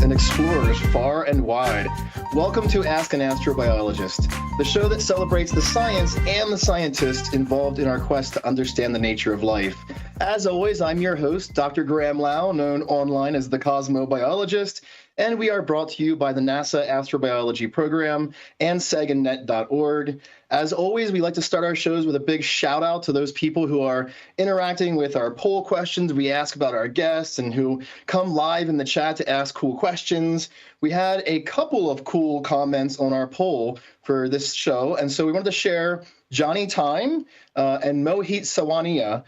And explorers far and wide. Welcome to Ask an Astrobiologist, the show that celebrates the science and the scientists involved in our quest to understand the nature of life. As always, I'm your host, Dr. Graham Lau, known online as the Cosmobiologist, and we are brought to you by the NASA Astrobiology Program and SaganNet.org. As always, we like to start our shows with a big shout out to those people who are interacting with our poll questions we ask about our guests and who come live in the chat to ask cool questions. We had a couple of cool comments on our poll for this show, and so we wanted to share Johnny Time and Mohit Sawania,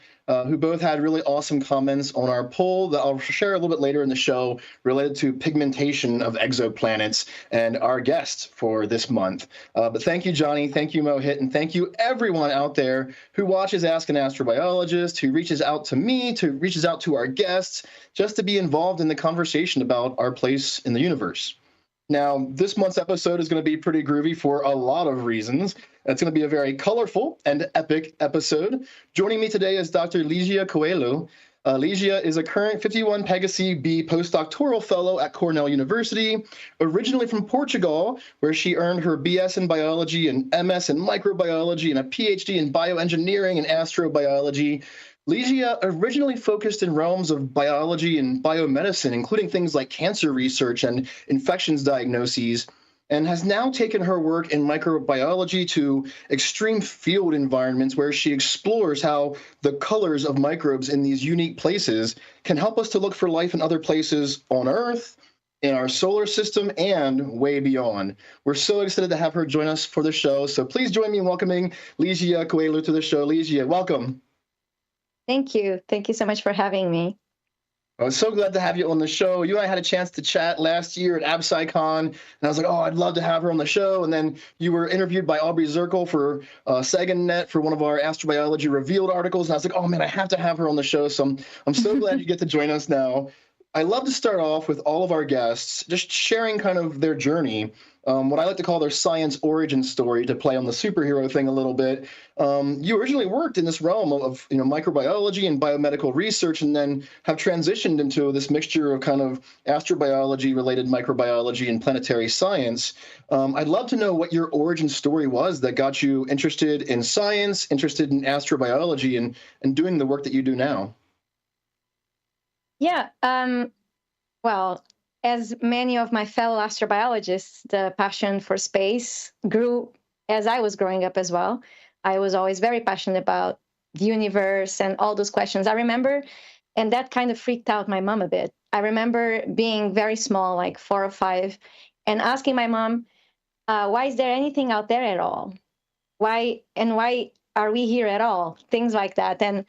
who both had really awesome comments on our poll that I'll share a little bit later in the show related to pigmentation of exoplanets and our guest for this month. But thank you, Johnny. Thank you, Mohit. And thank you, everyone out there who watches Ask an Astrobiologist, who reaches out to me, who reaches out to our guests, just to be involved in the conversation about our place in the universe. Now, this month's episode is going to be pretty groovy for a lot of reasons. It's going to be a very colorful and epic episode. Joining me today is Dr. Lígia Coelho. Lígia is a current 51 Pegasi B Postdoctoral Fellow at Cornell University, originally from Portugal, where she earned her BS in biology and MS in microbiology and a PhD in bioengineering and astrobiology. Lígia originally focused in realms of biology and biomedicine, including things like cancer research and infections diagnoses, and has now taken her work in microbiology to extreme field environments where she explores how the colors of microbes in these unique places can help us to look for life in other places on Earth, in our solar system, and way beyond. We're so excited to have her join us for the show, so please join me in welcoming Lígia Coelho to the show. Lígia, welcome. Thank you. Thank you so much for having me. I was so glad to have you on the show. You and I had a chance to chat last year at AbSciCon, and I was like, oh, I'd love to have her on the show. And then you were interviewed by Aubrey Zirkle for SaganNet for one of our Astrobiology Revealed articles. And I was like, oh, man, I have to have her on the show. So I'm so glad you get to join us now. I love to start off with all of our guests just sharing kind of their journey, what I like to call their science origin story, to play on the superhero thing a little bit. You originally worked in this realm of microbiology and biomedical research, and then have transitioned into this mixture of kind of astrobiology-related microbiology and planetary science. I'd love to know what your origin story was that got you interested in science, interested in astrobiology, and doing the work that you do now. Yeah, well, as many of my fellow astrobiologists, the passion for space grew as I was growing up as well. I was always very passionate about the universe and all those questions. I remember, and that kind of freaked out my mom a bit. I remember being very small, like 4 or 5, and asking my mom, why is there anything out there at all? Why are we here at all? Things like that. And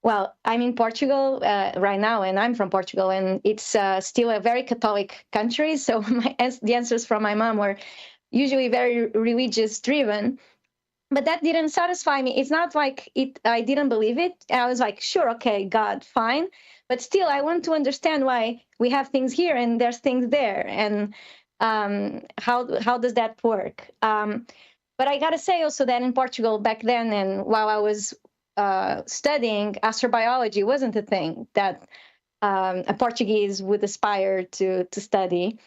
well, I'm in Portugal right now, and I'm from Portugal, and it's still a very Catholic country. So the answers from my mom were usually very religious-driven, but that didn't satisfy me. It's not like I didn't believe it. I was like, sure, okay, God, fine. But still, I want to understand why we have things here and there's things there, and how does that work? But I got to say also that in Portugal back then, and while I was studying, astrobiology wasn't a thing that a Portuguese would aspire to study.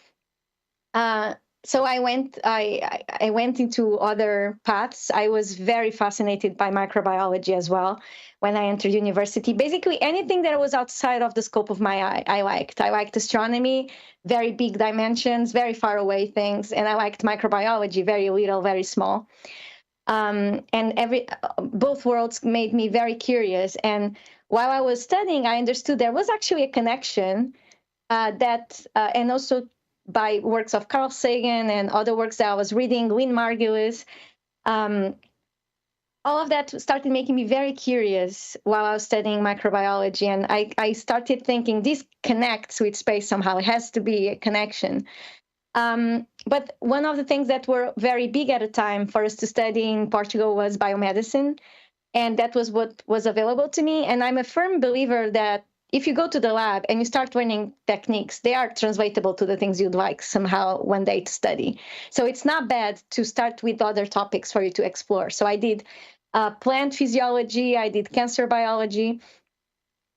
So I went into other paths. I was very fascinated by microbiology as well when I entered university. Basically, anything that was outside of the scope of my eye, I liked. I liked astronomy, very big dimensions, very far away things, and I liked microbiology, very little, very small. And both worlds made me very curious. And while I was studying, I understood there was actually a connection and also by works of Carl Sagan and other works that I was reading, Lynn Margulis, um, all of that started making me very curious while I was studying microbiology. And I started thinking this connects with space somehow. It has to be a connection. But one of the things that were very big at the time for us to study in Portugal was biomedicine. And that was what was available to me. And I'm a firm believer that if you go to the lab and you start learning techniques, they are translatable to the things you'd like somehow one day to study. So it's not bad to start with other topics for you to explore. So I did plant physiology, I did cancer biology.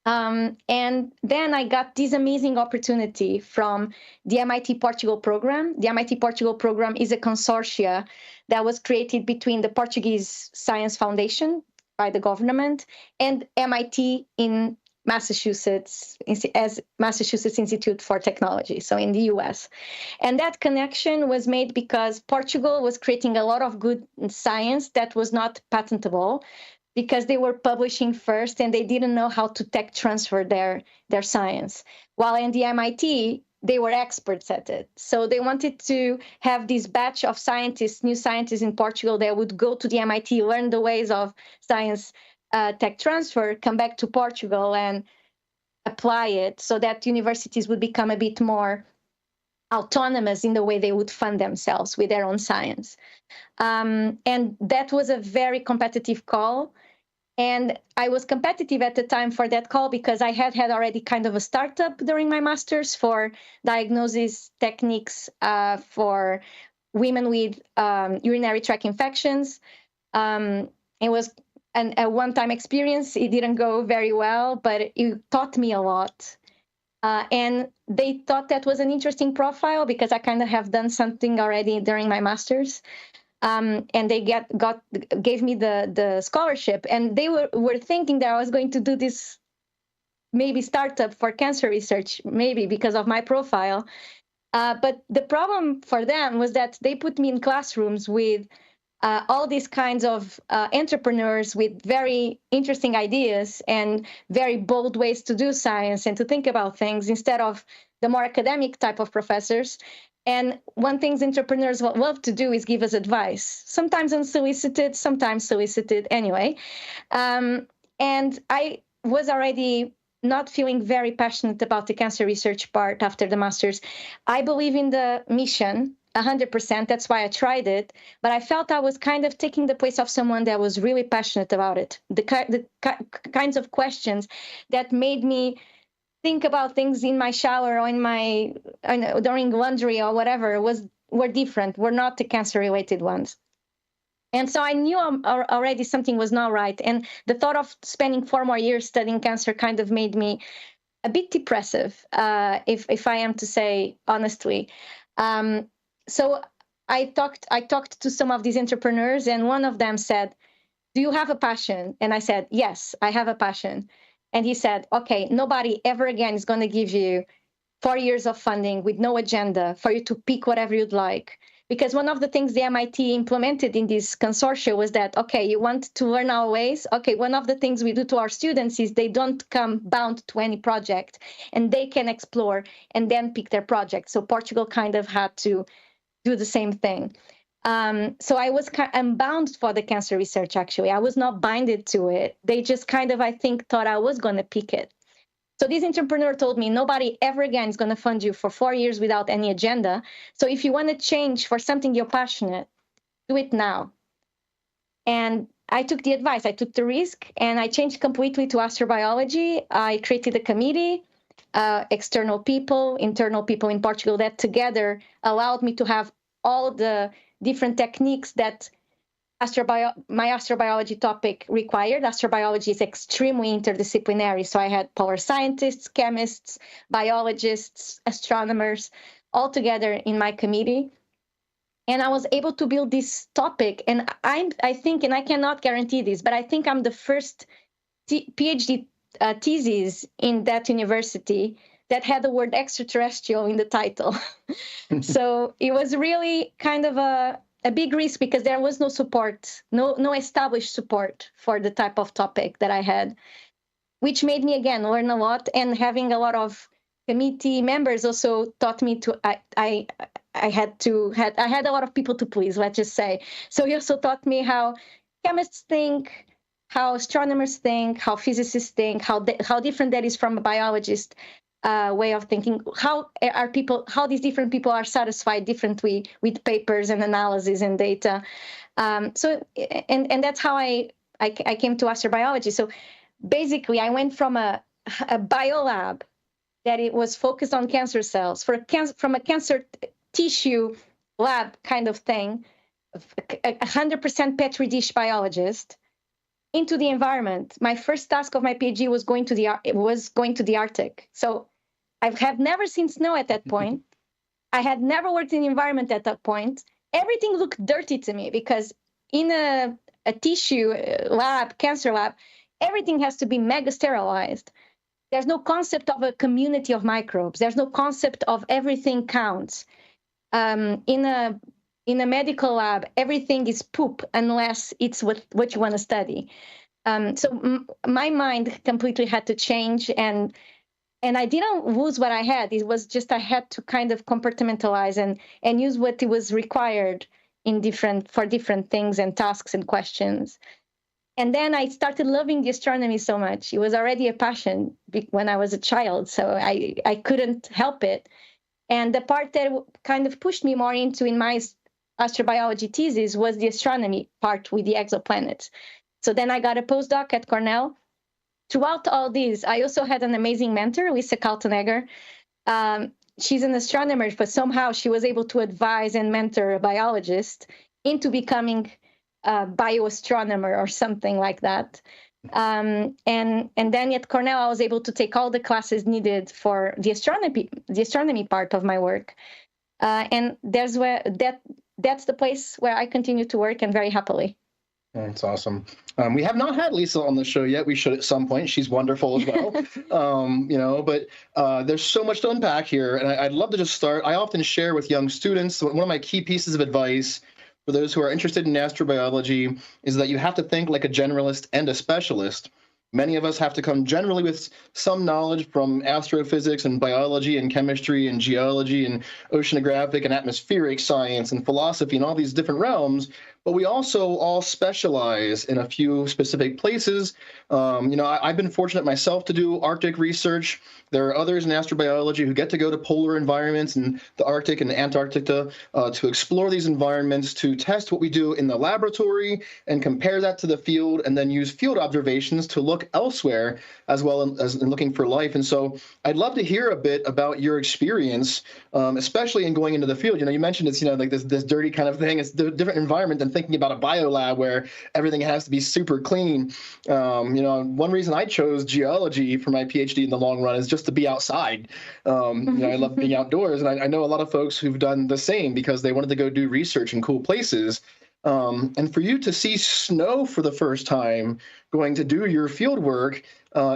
And then I got this amazing opportunity from the MIT Portugal program. The MIT Portugal program is a consortia that was created between the Portuguese Science Foundation by the government and MIT in Massachusetts, as Massachusetts Institute for Technology, so in the US. And that connection was made because Portugal was creating a lot of good science that was not patentable, because they were publishing first and they didn't know how to tech transfer their science. While in the MIT, they were experts at it. So they wanted to have this batch of scientists, new scientists in Portugal that would go to the MIT, learn the ways of science tech transfer, come back to Portugal and apply it so that universities would become a bit more autonomous in the way they would fund themselves with their own science. And that was a very competitive call. And I was competitive at the time for that call because I had already kind of a startup during my master's for diagnosis techniques for women with urinary tract infections. It was a one-time experience. It didn't go very well, but it taught me a lot. And they thought that was an interesting profile because I kind of have done something already during my master's. And they gave me the scholarship, and they were thinking that I was going to do this maybe startup for cancer research, maybe because of my profile. But the problem for them was that they put me in classrooms with all these kinds of entrepreneurs with very interesting ideas and very bold ways to do science and to think about things instead of the more academic type of professors. And one thing entrepreneurs love to do is give us advice, sometimes unsolicited, sometimes solicited anyway. And I was already not feeling very passionate about the cancer research part after the master's. I believe in the mission 100%. That's why I tried it. But I felt I was kind of taking the place of someone that was really passionate about it. The kinds of questions that made me think about things in my shower or during laundry or whatever were different, were not the cancer-related ones. And so I knew already something was not right. And the thought of spending 4 more years studying cancer kind of made me a bit depressive, if I am to say honestly. So I talked to some of these entrepreneurs, and one of them said, "Do you have a passion?" And I said, "Yes, I have a passion." And he said, "Okay, nobody ever again is going to give you 4 years of funding with no agenda for you to pick whatever you'd like." Because one of the things the MIT implemented in this consortia was that, okay, you want to learn our ways? Okay, one of the things we do to our students is they don't come bound to any project, and they can explore and then pick their project. So Portugal kind of had to do the same thing. So I'm bound for the cancer research, actually. I was not binded to it. They just kind of, I think, thought I was going to pick it. So this entrepreneur told me, nobody ever again is going to fund you for 4 years without any agenda. So if you want to change for something you're passionate, do it now. And I took the advice, I took the risk, and I changed completely to astrobiology. I created a committee, external people, internal people in Portugal that together allowed me to have all the different techniques that my astrobiology topic required. Astrobiology is extremely interdisciplinary. So I had power scientists, chemists, biologists, astronomers, all together in my committee. And I was able to build this topic. And I think, and I cannot guarantee this, but I think I'm the first PhD thesis in that university that had the word extraterrestrial in the title. So it was really kind of a big risk because there was no support, no established support for the type of topic that I had, which made me, again, learn a lot. And having a lot of committee members also taught me to, I had a lot of people to please, let's just say. So he also taught me how chemists think, how astronomers think, how physicists think, how different that is from a biologist way of thinking. How these different people are satisfied differently with papers and analysis and data. So that's how I came to astrobiology. So basically, I went from a biolab that it was focused on cancer cells from a cancer tissue lab kind of thing, 100% petri dish biologist, into the environment. My first task of my PhD was going to the Arctic. So I have never seen snow at that point. I had never worked in the environment at that point. Everything looked dirty to me because in a tissue lab, cancer lab, everything has to be mega sterilized. There's no concept of a community of microbes. There's no concept of everything counts. In a medical lab, everything is poop unless it's what you want to study. So my mind completely had to change, and I didn't lose what I had. It was just I had to kind of compartmentalize and use what it was required for different things and tasks and questions. And then I started loving the astronomy so much. It was already a passion when I was a child, so I couldn't help it. And the part that kind of pushed me more into in my astrobiology thesis was the astronomy part with the exoplanets. So then I got a postdoc at Cornell. Throughout all this, I also had an amazing mentor, Lisa Kaltenegger. She's an astronomer, but somehow she was able to advise and mentor a biologist into becoming a bioastronomer or something like that. And then at Cornell, I was able to take all the classes needed for the astronomy part of my work. And that's the place where I continue to work, and very happily. That's awesome. We have not had Lisa on the show yet. We should at some point. She's wonderful as well. But there's so much to unpack here, and I'd love to just start. I often share with young students, one of my key pieces of advice for those who are interested in astrobiology is that you have to think like a generalist and a specialist. Many of us have to come generally with some knowledge from astrophysics and biology and chemistry and geology and oceanographic and atmospheric science and philosophy and all these different realms, but we also all specialize in a few specific places. I've been fortunate myself to do Arctic research. There are others in astrobiology who get to go to polar environments in the Arctic and Antarctica to explore these environments, to test what we do in the laboratory and compare that to the field, and then use field observations to look elsewhere as well as in looking for life. And so I'd love to hear a bit about your experience, especially in going into the field. You mentioned it's, like this dirty kind of thing. It's a different environment than thinking about a biolab where everything has to be super clean. One reason I chose geology for my PhD in the long run is just to be outside. I love being outdoors, and I know a lot of folks who've done the same because they wanted to go do research in cool places. And for you to see snow for the first time, going to do your field work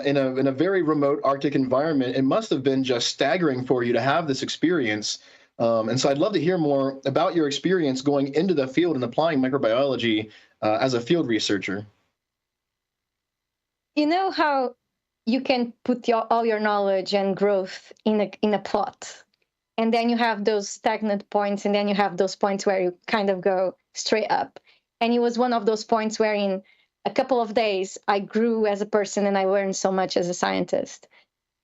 in a very remote Arctic environment, it must have been just staggering for you to have this experience. And so I'd love to hear more about your experience going into the field and applying microbiology as a field researcher. You know how you can put all your knowledge and growth in a plot, and then you have those stagnant points, and then you have those points where you kind of go straight up. And it was one of those points where in a couple of days, I grew as a person and I learned so much as a scientist.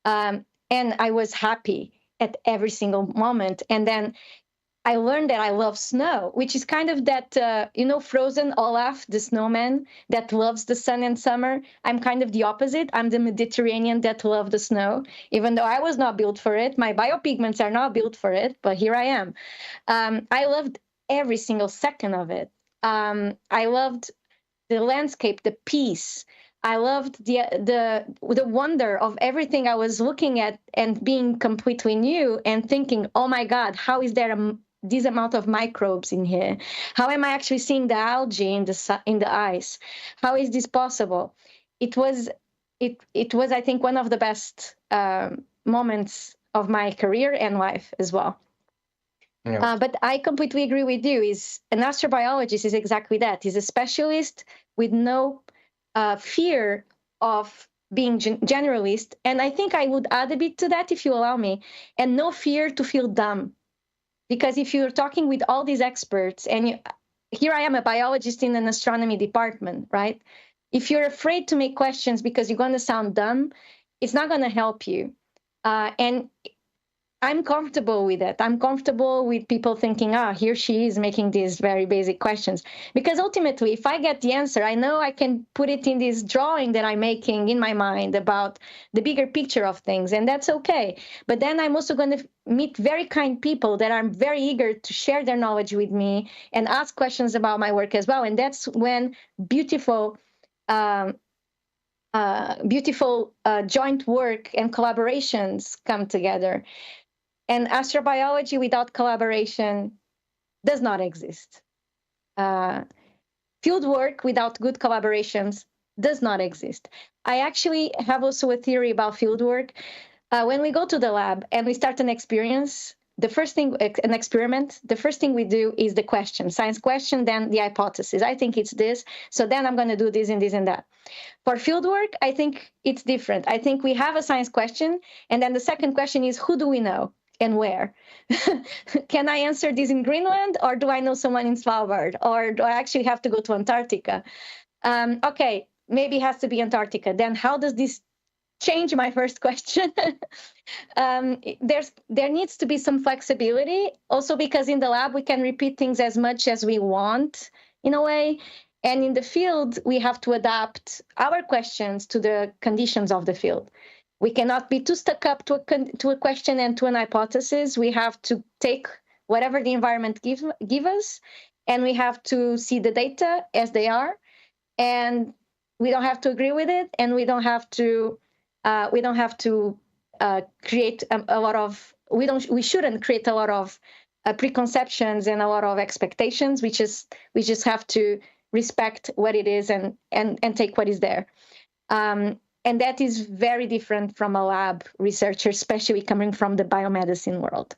And I was happy at every single moment. And then I learned that I love snow, which is kind of that, Frozen Olaf, the snowman that loves the sun in summer. I'm kind of the opposite. I'm the Mediterranean that loves the snow, even though I was not built for it. My biopigments are not built for it, but here I am. I loved every single second of it. I loved the landscape, the peace. I loved the wonder of everything I was looking at and being completely new and thinking, oh my God, how is there this amount of microbes in here? How am I actually seeing the algae in the ice? How is this possible? It was, I think, one of the best moments of my career and life as well. Yeah. But I completely agree with you. Is an astrobiologist is exactly that. He's a specialist with no fear of being generalist. And I think I would add a bit to that, if you allow me, and no fear to feel dumb. Because if you're talking with all these experts, and here I am, a biologist in an astronomy department, right? If you're afraid to make questions because you're going to sound dumb, it's not going to help you. And I'm comfortable with it. I'm comfortable with people thinking, here she is making these very basic questions. Because ultimately, if I get the answer, I know I can put it in this drawing that I'm making in my mind about the bigger picture of things, and that's okay. But then I'm also going to meet very kind people that are very eager to share their knowledge with me and ask questions about my work as well. And that's when beautiful joint work and collaborations come together. And astrobiology without collaboration does not exist. Field work without good collaborations does not exist. I actually have also a theory about field work. When we go to the lab and we start an experiment, the first thing we do is the question, science question, then the hypothesis. I think it's this, so then I'm going to do this and this and that. For field work, I think it's different. I think we have a science question, and then the second question is, who do we know? And where? Can I answer this in Greenland, or do I know someone in Svalbard, or do I actually have to go to Antarctica? Okay, maybe it has to be Antarctica. Then how does this change my first question? There needs to be some flexibility, also because in the lab we can repeat things as much as we want in a way. And in the field, we have to adapt our questions to the conditions of the field. We cannot be too stuck up to a question and to an hypothesis. We have to take whatever the environment give us, and we have to see the data as they are. And we don't have to agree with it, and we don't have to create a lot of. We shouldn't create a lot of preconceptions and a lot of expectations. We just have to respect what it is and take what is there. And that is very different from a lab researcher, especially coming from the biomedicine world.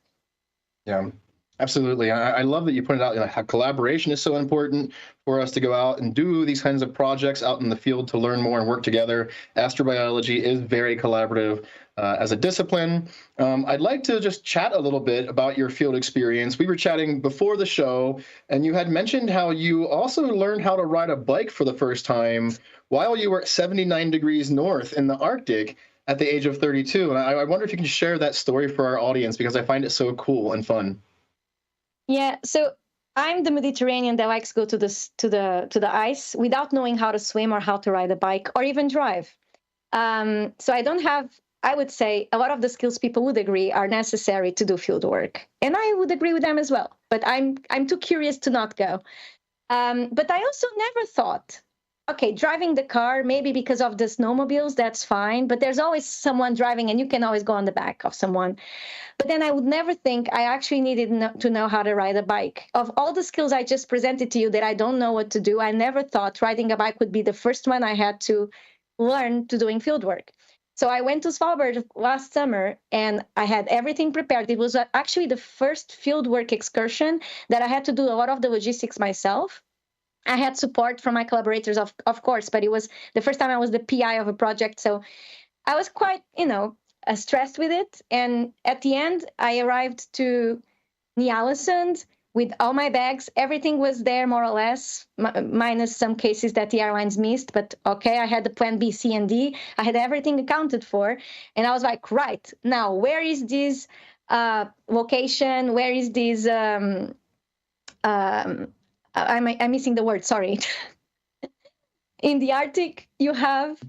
Yeah, absolutely. I love that you pointed out how collaboration is so important for us to go out and do these kinds of projects out in the field to learn more and work together. Astrobiology is very collaborative as a discipline. I'd like to just chat a little bit about your field experience. We were chatting before the show, and you had mentioned how you also learned how to ride a bike for the first time while you were at 79 degrees north in the Arctic at the age of 32. And I wonder if you can share that story for our audience, because I find it so cool and fun. Yeah, so I'm the Mediterranean that likes to go to the ice without knowing how to swim or how to ride a bike or even drive. So I don't have, I would say, a lot of the skills people would agree are necessary to do field work. And I would agree with them as well. But I'm too curious to not go. But I also never thought, okay, driving the car, maybe because of the snowmobiles, that's fine. But there's always someone driving, and you can always go on the back of someone. But then I would never think I actually needed to know how to ride a bike. Of all the skills I just presented to you that I don't know what to do, I never thought riding a bike would be the first one I had to learn to doing field work. So I went to Svalbard last summer, and I had everything prepared. It was actually the first field work excursion that I had to do a lot of the logistics myself. I had support from my collaborators, of course, but it was the first time I was the PI of a project. So I was quite, stressed with it. And at the end, I arrived to Ny-Ålesund with all my bags. Everything was there, more or less, minus some cases that the airlines missed. But okay, I had the plan B, C, and D. I had everything accounted for. And I was like, right, now, where is this location? Where is this... I'm missing the word, sorry. In the Arctic, you have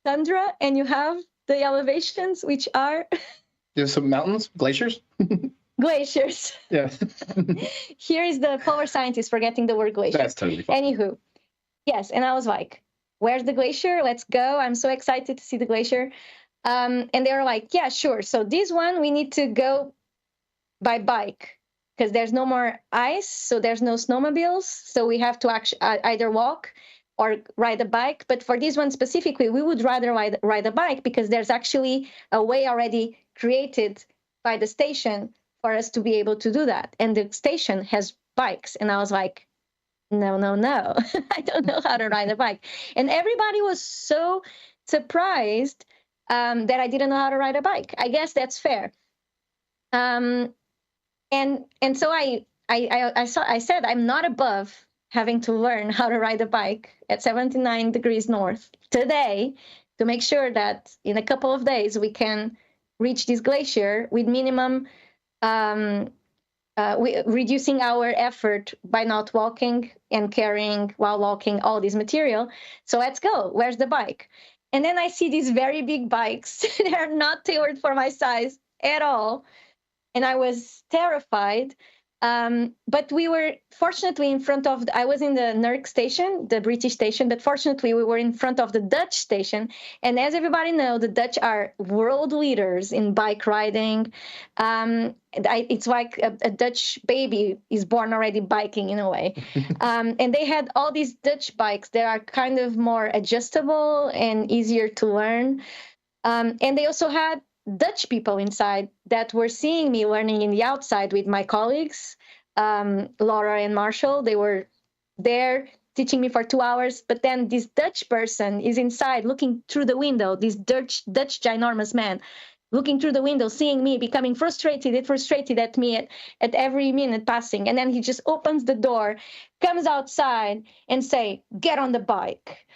tundra and you have the elevations, which are... There's some mountains, glaciers? Glaciers. Yeah. Here is the polar scientist forgetting the word glacier. That's totally fine. Anywho, yes, and I was like, where's the glacier? Let's go. I'm so excited to see the glacier. And they were like, yeah, sure. So this one, we need to go by bike. because there's no more ice, so there's no snowmobiles. So we have to actually either walk or ride a bike. But for this one specifically, we would rather ride a bike because there's actually a way already created by the station for us to be able to do that. And the station has bikes. And I was like, no, I don't know how to ride a bike. And everybody was so surprised that I didn't know how to ride a bike. I guess that's fair. And so I said, I'm not above having to learn how to ride a bike at 79 degrees north today to make sure that in a couple of days we can reach this glacier with minimum reducing our effort by not walking and carrying while walking all this material. So let's go. Where's the bike? And then I see these very big bikes. They're not tailored for my size at all. And I was terrified. But we were fortunately in front of, I was in the NERC station, the British station, but fortunately we were in front of the Dutch station. And as everybody knows, the Dutch are world leaders in bike riding. It's like a Dutch baby is born already biking in a way. And they had all these Dutch bikes that are kind of more adjustable and easier to learn. And they also had Dutch people inside that were seeing me learning in the outside with my colleagues, Laura and Marshall. They were there teaching me for 2 hours, but then this Dutch person is inside looking through the window, this Dutch ginormous man looking through the window, seeing me, becoming frustrated at me at every minute passing. And then he just opens the door, comes outside and say, get on the bike.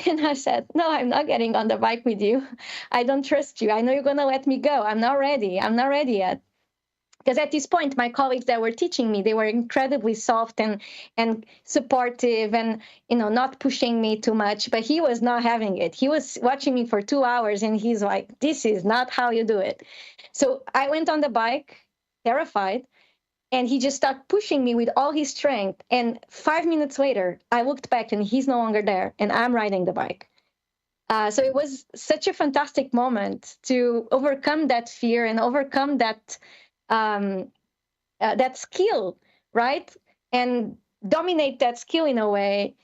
And I said, no, I'm not getting on the bike with you. I don't trust you. I know you're going to let me go. I'm not ready yet. Because at this point, my colleagues that were teaching me, they were incredibly soft and supportive and, not pushing me too much. But he was not having it. He was watching me for 2 hours and he's like, this is not how you do it. So I went on the bike, terrified, and he just started pushing me with all his strength. And 5 minutes later, I looked back and he's no longer there and I'm riding the bike. So it was such a fantastic moment to overcome that fear and overcome that skill, right? And dominate that skill in a way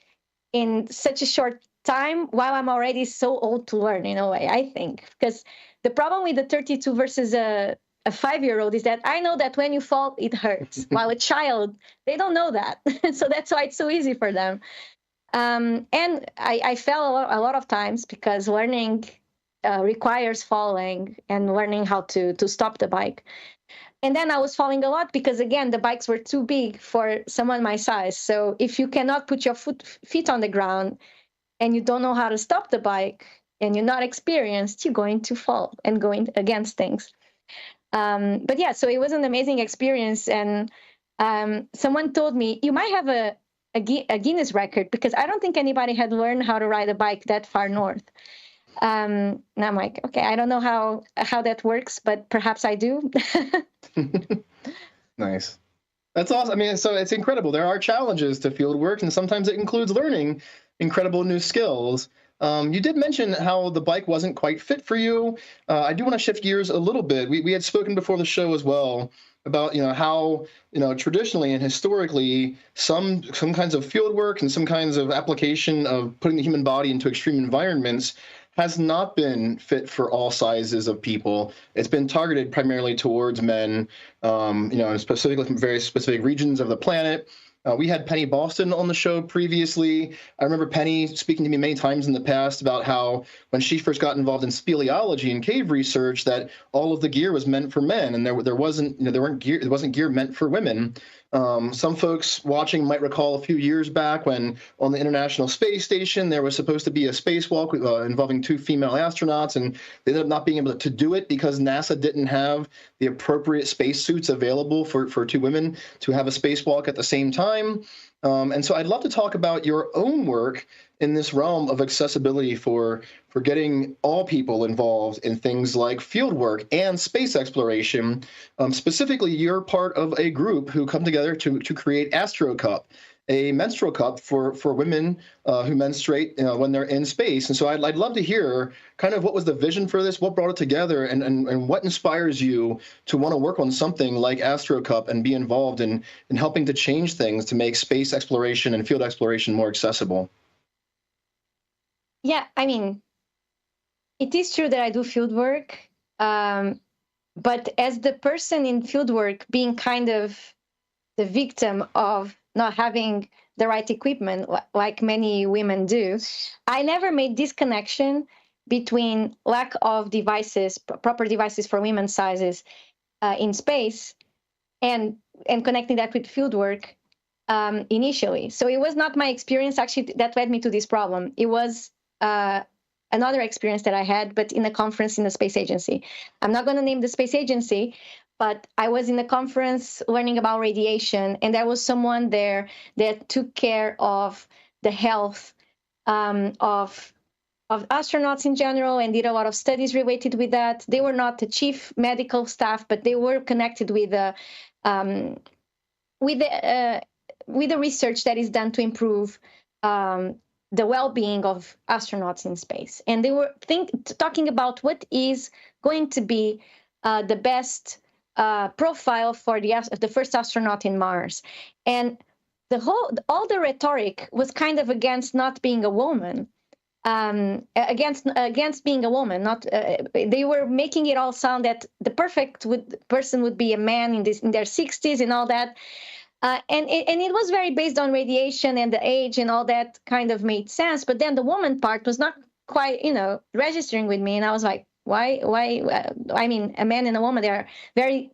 in such a short time while I'm already so old to learn in a way, I think. Because the problem with the 32 versus a 5-year-old is that I know that when you fall, it hurts. While a child, they don't know that. So that's why it's so easy for them. And I fell a lot of times because learning requires falling and learning how to stop the bike. And then I was falling a lot because, again, the bikes were too big for someone my size. So if you cannot put your feet on the ground and you don't know how to stop the bike and you're not experienced, you're going to fall and going against things. But yeah, so it was an amazing experience. And someone told me, you might have a Guinness record because I don't think anybody had learned how to ride a bike that far north. And I'm like, okay, I don't know how that works, but perhaps I do. Nice. That's awesome. I mean, so it's incredible. There are challenges to field work, and sometimes it includes learning incredible new skills. You did mention how the bike wasn't quite fit for you. I do want to shift gears a little bit. We had spoken before the show as well about how traditionally and historically some kinds of field work and some kinds of application of putting the human body into extreme environments has not been fit for all sizes of people. It's been targeted primarily towards men, and specifically from very specific regions of the planet. We had Penny Boston on the show previously. I remember Penny speaking to me many times in the past about how when she first got involved in speleology and cave research, that all of the gear was meant for men, and there wasn't gear meant for women. Some folks watching might recall a few years back when on the International Space Station there was supposed to be a spacewalk involving 2 female astronauts, and they ended up not being able to do it because NASA didn't have the appropriate spacesuits available for 2 women to have a spacewalk at the same time. And so I'd love to talk about your own work in this realm of accessibility for getting all people involved in things like fieldwork and space exploration. Specifically, you're part of a group who come together to create AstroCup. a menstrual cup for women who menstruate when they're in space. And so I'd love to hear kind of what was the vision for this, what brought it together, and what inspires you to want to work on something like Astro Cup and be involved in helping to change things to make space exploration and field exploration more accessible. Yeah, I mean, it is true that I do field work, but as the person in field work being kind of the victim of not having the right equipment, like many women do, I never made this connection between lack of devices, proper devices for women's sizes in space, and connecting that with field work initially. So it was not my experience actually that led me to this problem. It was another experience that I had, but in a conference in the space agency. I'm not going to name the space agency, but I was in a conference learning about radiation, and there was someone there that took care of the health of astronauts in general and did a lot of studies related with that. They were not the chief medical staff, but they were connected with the research that is done to improve the well-being of astronauts in space. And they were talking about what is going to be the best profile for the first astronaut in Mars. And all the rhetoric was kind of against not being a woman, against being a woman. Not they were making it all sound that the perfect person would be a man in their 60s and all that. And it was very based on radiation and the age and all that kind of made sense. But then the woman part was not quite, registering with me. And I was like, why? I mean, a man and a woman, they are very,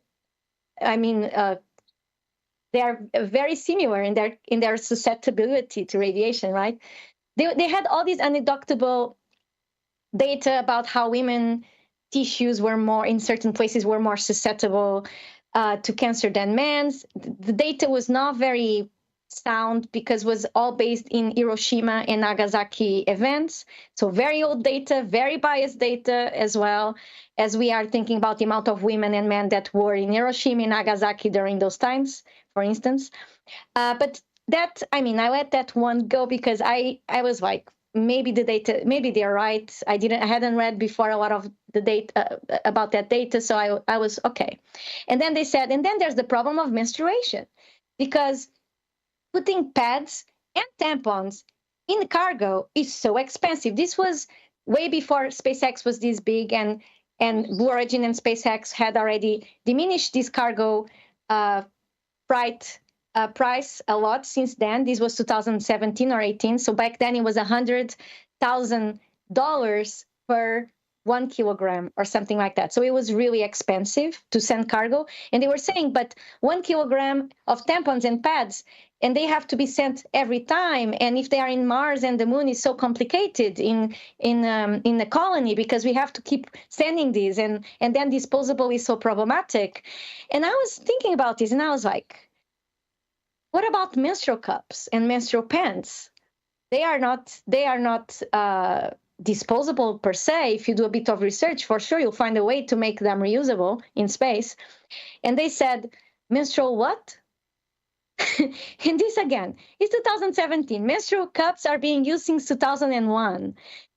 they are very similar in their susceptibility to radiation, right? They had all these anecdotal data about how women tissues were more, in certain places, were more susceptible to cancer than men's. The data was not very sound because it was all based in Hiroshima and Nagasaki events. So very old data, very biased data, as well as we are thinking about the amount of women and men that were in Hiroshima and Nagasaki during those times, for instance. But that, I let that one go because I was like, maybe the data, maybe they're right. I hadn't read before a lot of the data about that data, so I was okay. And then they said, and then there's the problem of menstruation, because putting pads and tampons in the cargo is so expensive. This was way before SpaceX was this big, and Blue Origin and SpaceX had already diminished this cargo price a lot since then. This was 2017 or 18. So back then it was $100,000 per 1 kilogram or something like that. So it was really expensive to send cargo. And they were saying, but 1 kilogram of tampons and pads, and they have to be sent every time. And if they are in Mars and the moon is so complicated in the colony, because we have to keep sending these, and then disposable is so problematic. And I was thinking about this, and I was like, what about menstrual cups and menstrual pants? They are not disposable per se. If you do a bit of research, for sure you'll find a way to make them reusable in space. And they said, menstrual what? And this again is 2017. Menstrual cups are being used since 2001.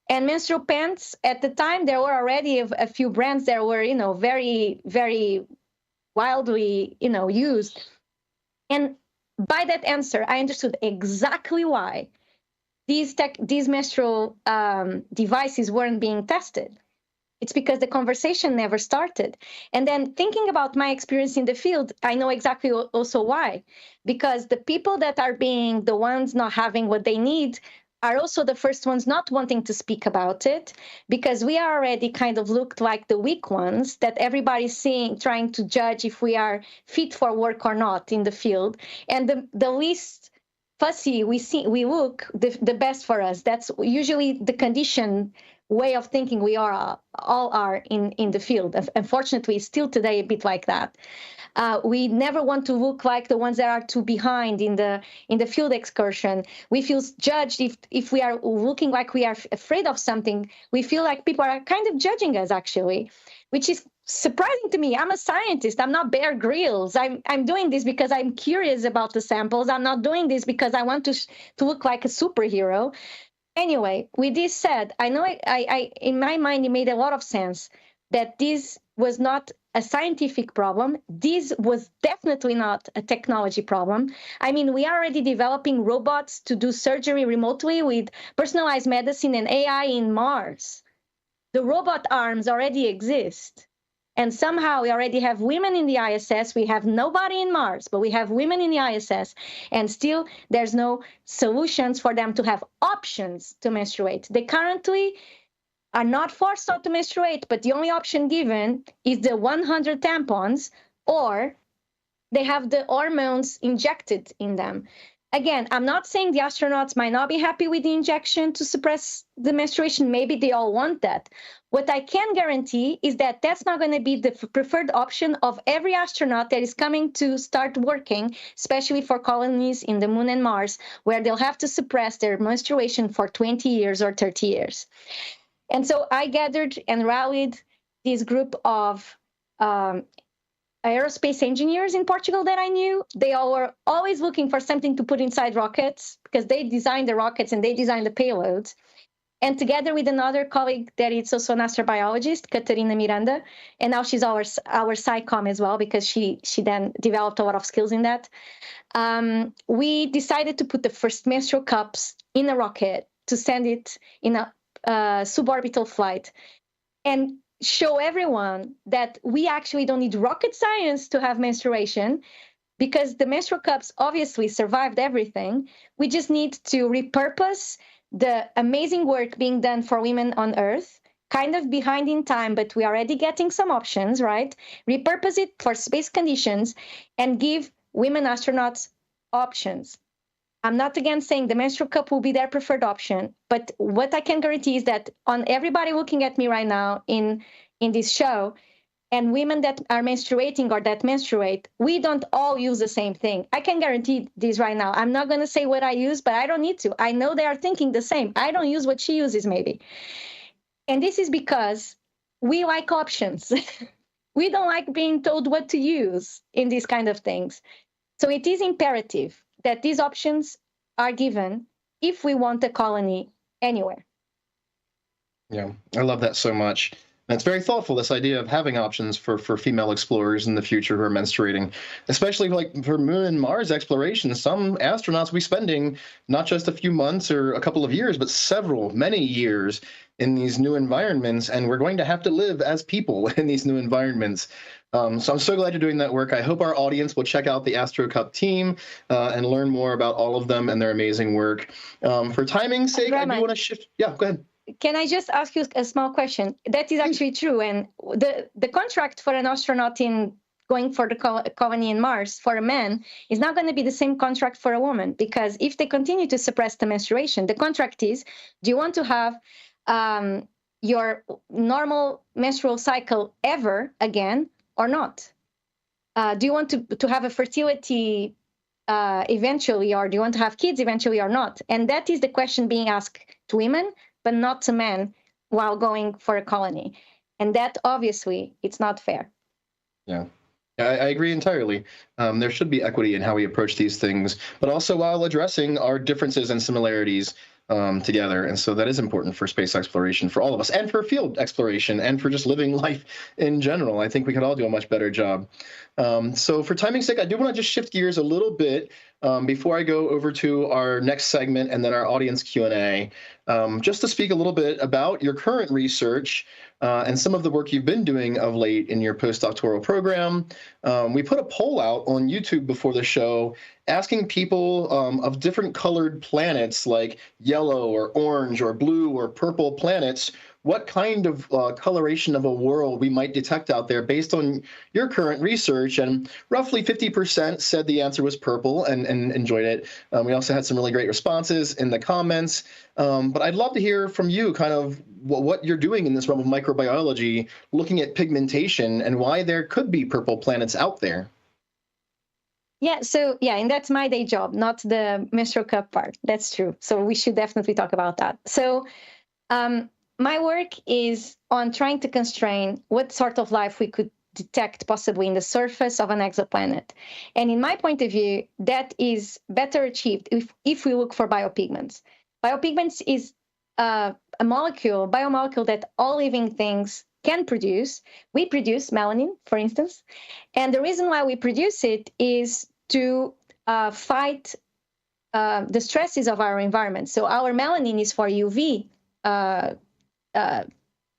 And menstrual pants, at the time, there were already a few brands that were, very, very wildly, used. And by that answer, I understood exactly why these menstrual devices weren't being tested. It's because the conversation never started. And then thinking about my experience in the field, I know exactly also why. Because the people that are being the ones not having what they need are also the first ones not wanting to speak about it, because we are already kind of looked like the weak ones that everybody's seeing, trying to judge if we are fit for work or not in the field. And the least fussy we look, the best for us. That's usually the condition way of thinking we all are in the field. Unfortunately, still today a bit like that. We never want to look like the ones that are too behind in the field excursion. We feel judged if we are looking like we are afraid of something. We feel like people are kind of judging us, actually, which is surprising to me. I'm a scientist. I'm not Bear Grylls. I'm doing this because I'm curious about the samples. I'm not doing this because I want to look like a superhero. Anyway, with this said, I know I in my mind, it made a lot of sense that this was not a scientific problem. This was definitely not a technology problem. I mean, we are already developing robots to do surgery remotely with personalized medicine and AI in Mars. The robot arms already exist. And somehow we already have women in the ISS. We have nobody in Mars, but we have women in the ISS. And still, there's no solutions for them to have options to menstruate. They currently are not forced to menstruate, but the only option given is the 100 tampons, or they have the hormones injected in them. Again, I'm not saying the astronauts might not be happy with the injection to suppress the menstruation. Maybe they all want that. What I can guarantee is that that's not going to be the preferred option of every astronaut that is coming to start working, especially for colonies in the Moon and Mars, where they'll have to suppress their menstruation for 20 years or 30 years. And so I gathered and rallied this group of aerospace engineers in Portugal that I knew. They all were always looking for something to put inside rockets because they designed the rockets and they designed the payloads. And together with another colleague that is also an astrobiologist, Catarina Miranda, and now she's our SciComm as well because she then developed a lot of skills in that. We decided to put the first menstrual cups in a rocket to send it in a suborbital flight and show everyone that we actually don't need rocket science to have menstruation, because the menstrual cups obviously survived everything. We just need to repurpose the amazing work being done for women on Earth, kind of behind in time, but we're already getting some options, right? Repurpose it for space conditions and give women astronauts options. I'm not again saying the menstrual cup will be their preferred option, but what I can guarantee is that on everybody looking at me right now in this show, and women that are menstruating or that menstruate, we don't all use the same thing. I can guarantee this right now. I'm not going to say what I use, but I don't need to. I know they are thinking the same. I don't use what she uses maybe. And this is because we like options. We don't like being told what to use in these kind of things. So it is imperative that these options are given if we want a colony anywhere. Yeah, I love that so much. And it's very thoughtful, this idea of having options for female explorers in the future who are menstruating, especially like for Moon and Mars exploration. Some astronauts will be spending not just a few months or a couple of years, but many years in these new environments. And we're going to have to live as people in these new environments. So I'm so glad you're doing that work. I hope our audience will check out the AstroCup team and learn more about all of them and their amazing work. For timing's sake, I do want to shift. Yeah, go ahead. Can I just ask you a small question? That is actually true. And the contract for an astronaut in going for the colony in Mars for a man is not going to be the same contract for a woman, because if they continue to suppress the menstruation, the contract is, do you want to have your normal menstrual cycle ever again or not? Do you want to have a fertility eventually, or do you want to have kids eventually or not? And that is the question being asked to women, but not to men while going for a colony. And that, obviously, it's not fair. Yeah, I agree entirely. There should be equity in how we approach these things, but also while addressing our differences and similarities together. And so that is important for space exploration for all of us, and for field exploration, and for just living life in general. I think we could all do a much better job. So for timing's sake, I do want to just shift gears a little bit before I go over to our next segment and then our audience Q&A, just to speak a little bit about your current research and some of the work you've been doing of late in your postdoctoral program. We put a poll out on YouTube before the show asking people of different colored planets, like yellow or orange or blue or purple planets, what kind of coloration of a world we might detect out there based on your current research. And roughly 50% said the answer was purple and enjoyed it. We also had some really great responses in the comments. But I'd love to hear from you kind of what you're doing in this realm of microbiology, looking at pigmentation and why there could be purple planets out there. Yeah, so and that's my day job, not the menstrual cup part. That's true. So we should definitely talk about that. So my work is on trying to constrain what sort of life we could detect possibly in the surface of an exoplanet. And in my point of view, that is better achieved if we look for biopigments. Biopigments is a biomolecule that all living things can produce. We produce melanin, for instance. And the reason why we produce it is to fight the stresses of our environment. So our melanin is for UV,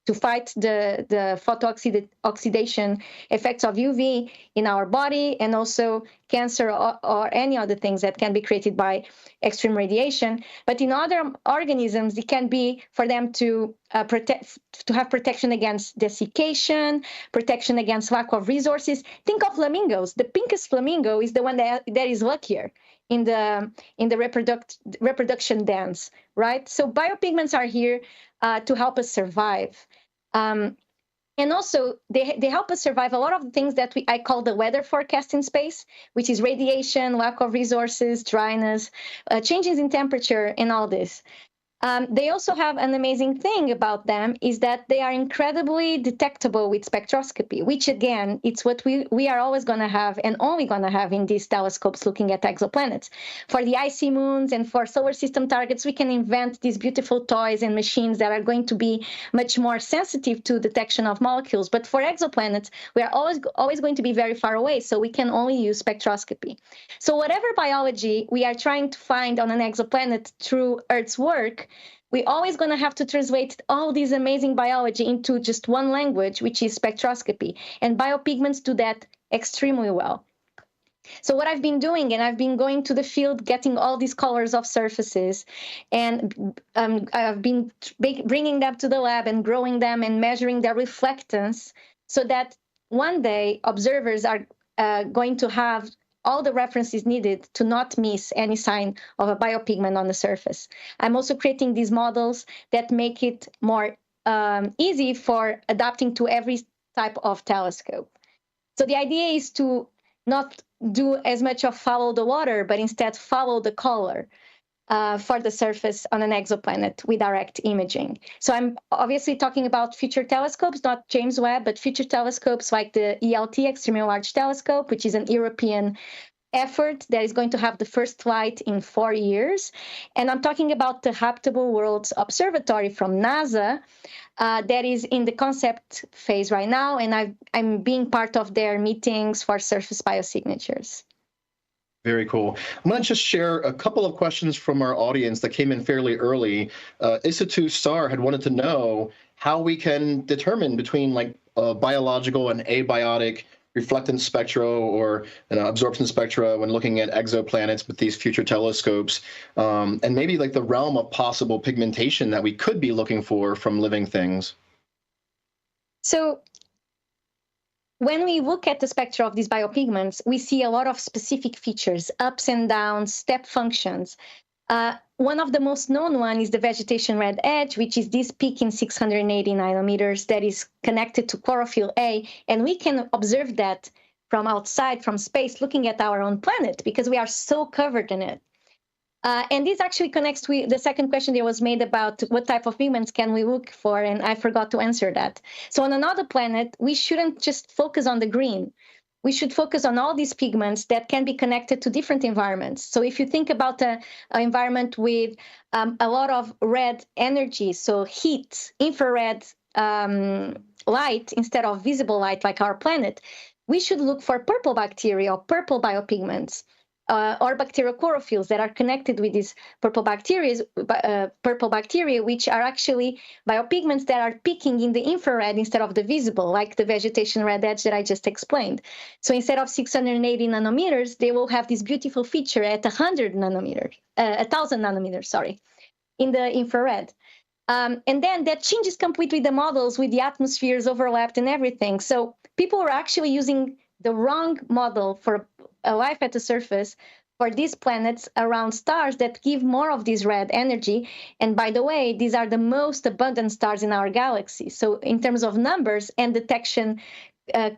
to fight the photo-oxidation effects of UV in our body, and also cancer or any other things that can be created by extreme radiation. But in other organisms, it can be for them to have protection against desiccation, protection against lack of resources. Think of flamingos. The pinkest flamingo is the one that is luckier in the reproduction dance, right? So biopigments are here to help us survive. And also, they help us survive a lot of the things that I call the weather forecast in space, which is radiation, lack of resources, dryness, changes in temperature, and all this. They also have an amazing thing about them is that they are incredibly detectable with spectroscopy, which again, it's what we are always going to have and only going to have in these telescopes looking at exoplanets. For the icy moons and for solar system targets, we can invent these beautiful toys and machines that are going to be much more sensitive to detection of molecules. But for exoplanets, we are always going to be very far away, so we can only use spectroscopy. So whatever biology we are trying to find on an exoplanet through Earth's work, we're always going to have to translate all this amazing biology into just one language, which is spectroscopy. And biopigments do that extremely well. So what I've been doing, and I've been going to the field, getting all these colors of surfaces, and I've been bringing them to the lab and growing them and measuring their reflectance so that one day observers are going to have all the references needed to not miss any sign of a biopigment on the surface. I'm also creating these models that make it more easy for adapting to every type of telescope. So the idea is to not do as much of follow the water, but instead follow the color for the surface on an exoplanet with direct imaging. So I'm obviously talking about future telescopes, not James Webb, but future telescopes like the ELT, Extremely Large Telescope, which is an European effort that is going to have the first flight in 4 years. And I'm talking about the Habitable Worlds Observatory from NASA that is in the concept phase right now, and I'm being part of their meetings for surface biosignatures. Very cool. I'm going to just share a couple of questions from our audience that came in fairly early. Isitu Star had wanted to know how we can determine between like biological and abiotic reflectance spectra or absorption spectra when looking at exoplanets with these future telescopes, and maybe like the realm of possible pigmentation that we could be looking for from living things. So when we look at the spectra of these biopigments, we see a lot of specific features, ups and downs, step functions. One of the most known one is the vegetation red edge, which is this peak in 680 nanometers that is connected to chlorophyll A. And we can observe that from outside, from space, looking at our own planet, because we are so covered in it. And this actually connects with the second question that was made about what type of pigments can we look for, and I forgot to answer that. So on another planet, we shouldn't just focus on the green. We should focus on all these pigments that can be connected to different environments. So if you think about an environment with a lot of red energy, so heat, infrared light instead of visible light like our planet, we should look for purple bacteria or purple biopigments. Or bacterial chlorophylls that are connected with these purple bacteria, which are actually biopigments that are peaking in the infrared instead of the visible, like the vegetation red edge that I just explained. So instead of 680 nanometers, they will have this beautiful feature at 1,000 nanometers, sorry, in the infrared. And then that changes completely the models with the atmospheres overlapped and everything. So people are actually using the wrong model for a life at the surface for these planets around stars that give more of this red energy. And by the way, these are the most abundant stars in our galaxy. So in terms of numbers and detection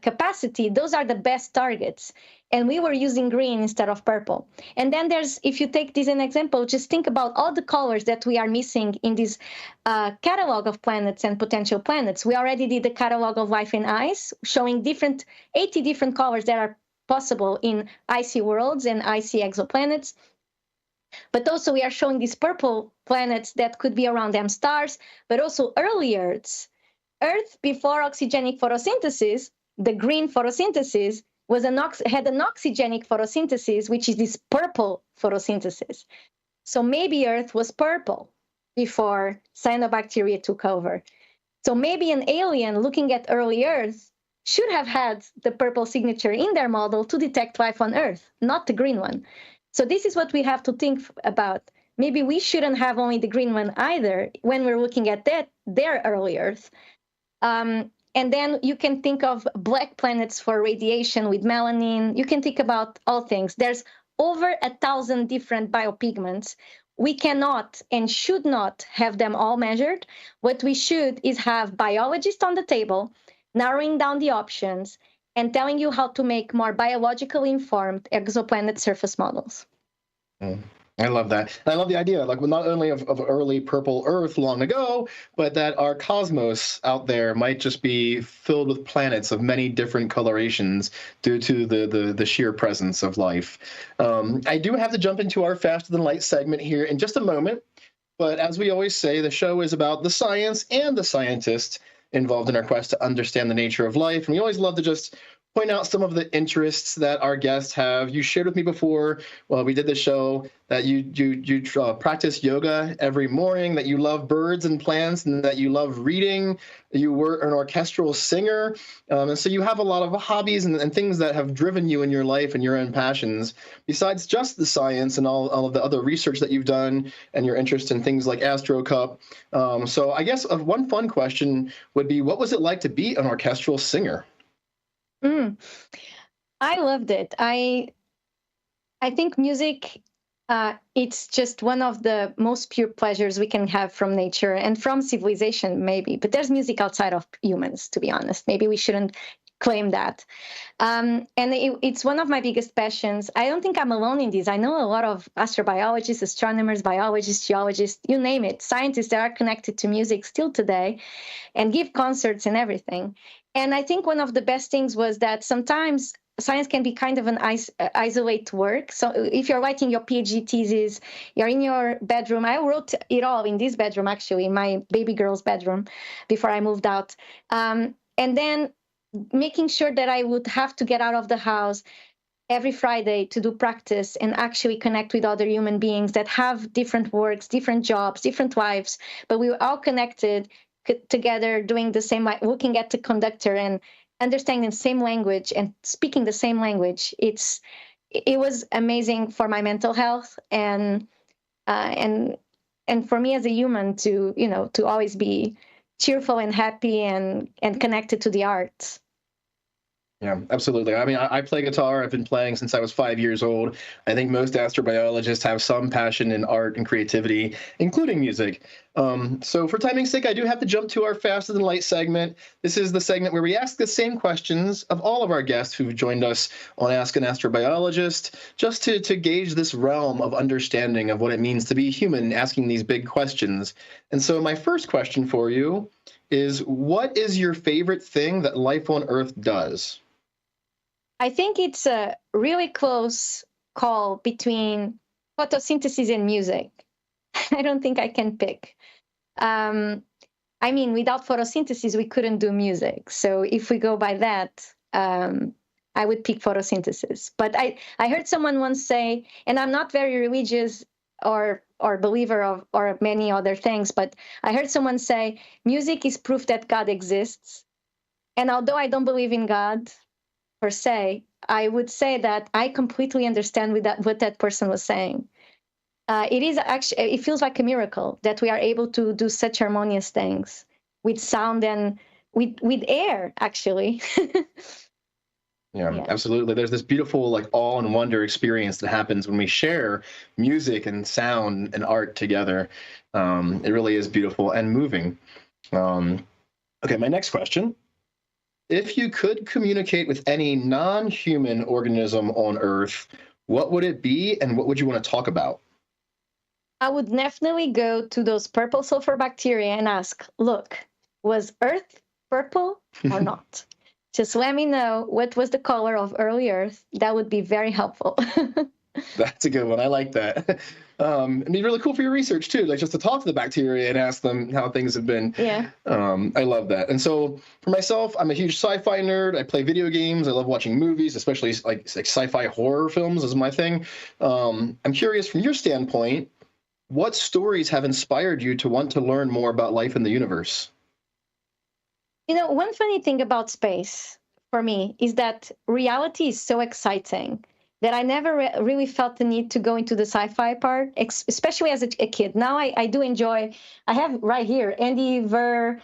capacity, those are the best targets. And we were using green instead of purple. And then if you take this as an example, just think about all the colors that we are missing in this catalog of planets and potential planets. We already did the catalog of life in ice, showing 80 different colors that are possible in icy worlds and icy exoplanets. But also we are showing these purple planets that could be around them stars, but also early Earths. Earth before oxygenic photosynthesis, the green photosynthesis, had an oxygenic photosynthesis, which is this purple photosynthesis. So maybe Earth was purple before cyanobacteria took over. So maybe an alien looking at early Earth should have had the purple signature in their model to detect life on Earth, not the green one. So this is what we have to think about. Maybe we shouldn't have only the green one either when we're looking at their early Earth. And then you can think of black planets for radiation with melanin. You can think about all things. There's over 1,000 different biopigments. We cannot and should not have them all measured. What we should is have biologists on the table, narrowing down the options, and telling you how to make more biologically informed exoplanet surface models. I love that. And I love the idea, like, not only of early purple Earth long ago, but that our cosmos out there might just be filled with planets of many different colorations due to the sheer presence of life. I do have to jump into our Faster Than Light segment here in just a moment. But as we always say, the show is about the science and the scientists involved in our quest to understand the nature of life. And we always love to just point out some of the interests that our guests have. You shared with me before, well, we did the show, that you practice yoga every morning, that you love birds and plants, and that you love reading. You were an orchestral singer. And so you have a lot of hobbies and things that have driven you in your life and your own passions, besides just the science and all of the other research that you've done and your interest in things like AstroCup. So I guess one fun question would be, what was it like to be an orchestral singer? I loved it. I think music, it's just one of the most pure pleasures we can have from nature and from civilization, maybe. But there's music outside of humans, to be honest. Maybe we shouldn't claim that. And it's one of my biggest passions. I don't think I'm alone in this. I know a lot of astrobiologists, astronomers, biologists, geologists, you name it, scientists that are connected to music still today and give concerts and everything. And I think one of the best things was that sometimes science can be kind of an isolate work. So if you're writing your PhD thesis, you're in your bedroom. I wrote it all in this bedroom, actually, in my baby girl's bedroom before I moved out. And then making sure that I would have to get out of the house every Friday to do practice and actually connect with other human beings that have different works, different jobs, different lives, but we were all connected together, doing the same, looking at the conductor and understanding the same language and speaking the same language. It was amazing for my mental health and for me as a human to always be cheerful and happy and connected to the arts. Yeah, absolutely. I mean, I play guitar. I've been playing since I was 5 years old. I think most astrobiologists have some passion in art and creativity, including music. So for timing's sake, I do have to jump to our Faster Than Light segment. This is the segment where we ask the same questions of all of our guests who've joined us on Ask an Astrobiologist, just to gauge this realm of understanding of what it means to be human, asking these big questions. And so my first question for you is, what is your favorite thing that life on Earth does? I think it's a really close call between photosynthesis and music. I don't think I can pick. I mean, without photosynthesis, we couldn't do music. So if we go by that, I would pick photosynthesis. But I heard someone once say, and I'm not very religious or believer of or many other things, but I heard someone say, music is proof that God exists. And although I don't believe in God per se, I would say that I completely understand what that person was saying. It feels like a miracle that we are able to do such harmonious things with sound and with air, actually. Yeah, absolutely. There's this beautiful, like, awe and wonder experience that happens when we share music and sound and art together. It really is beautiful and moving. Okay, my next question If you could communicate with any non-human organism on Earth, what would it be and what would you want to talk about? I would definitely go to those purple sulfur bacteria and ask, look, was Earth purple or not? Just let me know what was the color of early Earth. That would be very helpful. That's a good one. I like that. It'd be really cool for your research too, like just to talk to the bacteria and ask them how things have been. Yeah. I love that. And so for myself, I'm a huge sci-fi nerd. I play video games. I love watching movies, especially like sci-fi horror films is my thing. I'm curious from your standpoint, what stories have inspired you to want to learn more about life in the universe? One funny thing about space for me is that reality is so exciting that I never really felt the need to go into the sci-fi part, especially as a kid. Now I do enjoy. I have right here Andy Ver,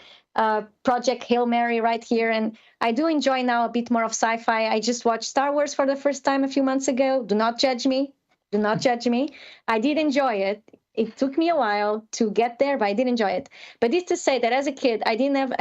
Project Hail Mary right here, and I do enjoy now a bit more of sci-fi. I just watched Star Wars for the first time a few months ago. Do not judge me. Do not judge me. I did enjoy it. It took me a while to get there, but I did enjoy it. But it's to say that as a kid, I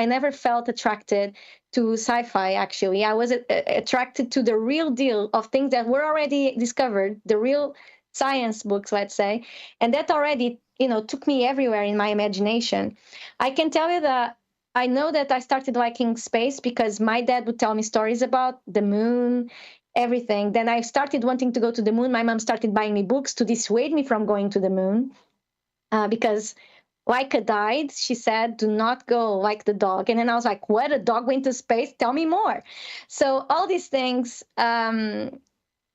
never felt attracted to sci-fi. Actually, I was attracted to the real deal of things that were already discovered, the real science books, let's say, and that already, took me everywhere in my imagination. I can tell you that I know that I started liking space because my dad would tell me stories about the moon, everything. Then I started wanting to go to the moon. My mom started buying me books to dissuade me from going to the moon because Laika died. She said, do not go like the dog. And then I was like, what? A dog went to space? Tell me more. So all these things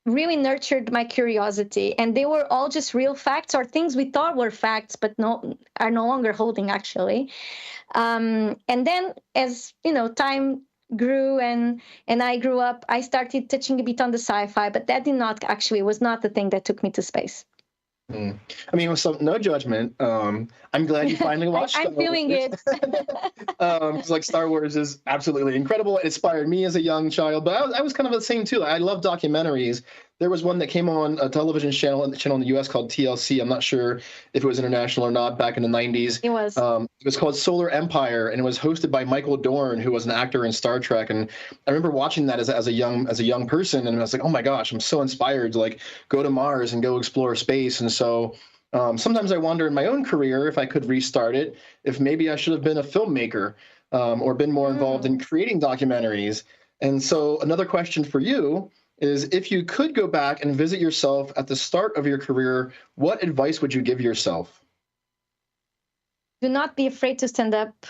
really nurtured my curiosity. And they were all just real facts or things we thought were facts, but are no longer holding actually. And then as, time grew and I grew up, I started touching a bit on the sci-fi, but that was not the thing that took me to space. I mean, so no judgment. I'm glad you finally watched. I'm feeling it. Because like Star Wars is absolutely incredible. It inspired me as a young child, but I was kind of the same too. I love documentaries. There was one that came on a television channel in the U.S. called TLC. I'm not sure if it was international or not back in the 90s. It was. It was called Solar Empire, and it was hosted by Michael Dorn, who was an actor in Star Trek. And I remember watching that as a young person, and I was like, oh my gosh, I'm so inspired to like go to Mars and go explore space. And so sometimes I wonder in my own career if I could restart it, if maybe I should have been a filmmaker or been more involved in creating documentaries. And so another question for you is, if you could go back and visit yourself at the start of your career, what advice would you give yourself? Do not be afraid to stand up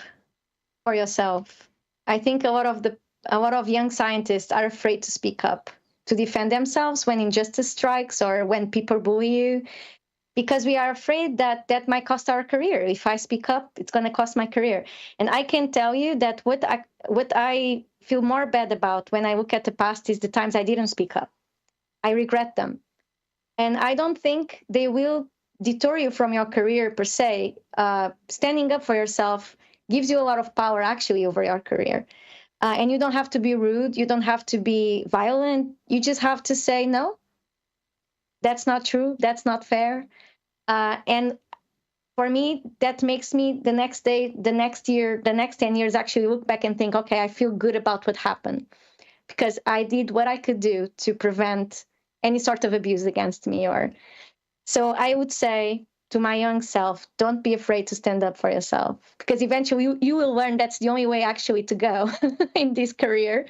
for yourself. I think a lot of young scientists are afraid to speak up, to defend themselves when injustice strikes or when people bully you, because we are afraid that that might cost our career. If I speak up, it's going to cost my career. And I can tell you that what I feel more bad about when I look at the past is the times I didn't speak up. I regret them. And I don't think they will deter you from your career per se. Standing up for yourself gives you a lot of power actually over your career. And you don't have to be rude. You don't have to be violent. You just have to say, no, that's not true. That's not fair. And for me, that makes me the next day, the next year, the next 10 years actually look back and think, okay, I feel good about what happened because I did what I could do to prevent any sort of abuse against me. So I would say to my young self, don't be afraid to stand up for yourself, because eventually you will learn that's the only way actually to go in this career.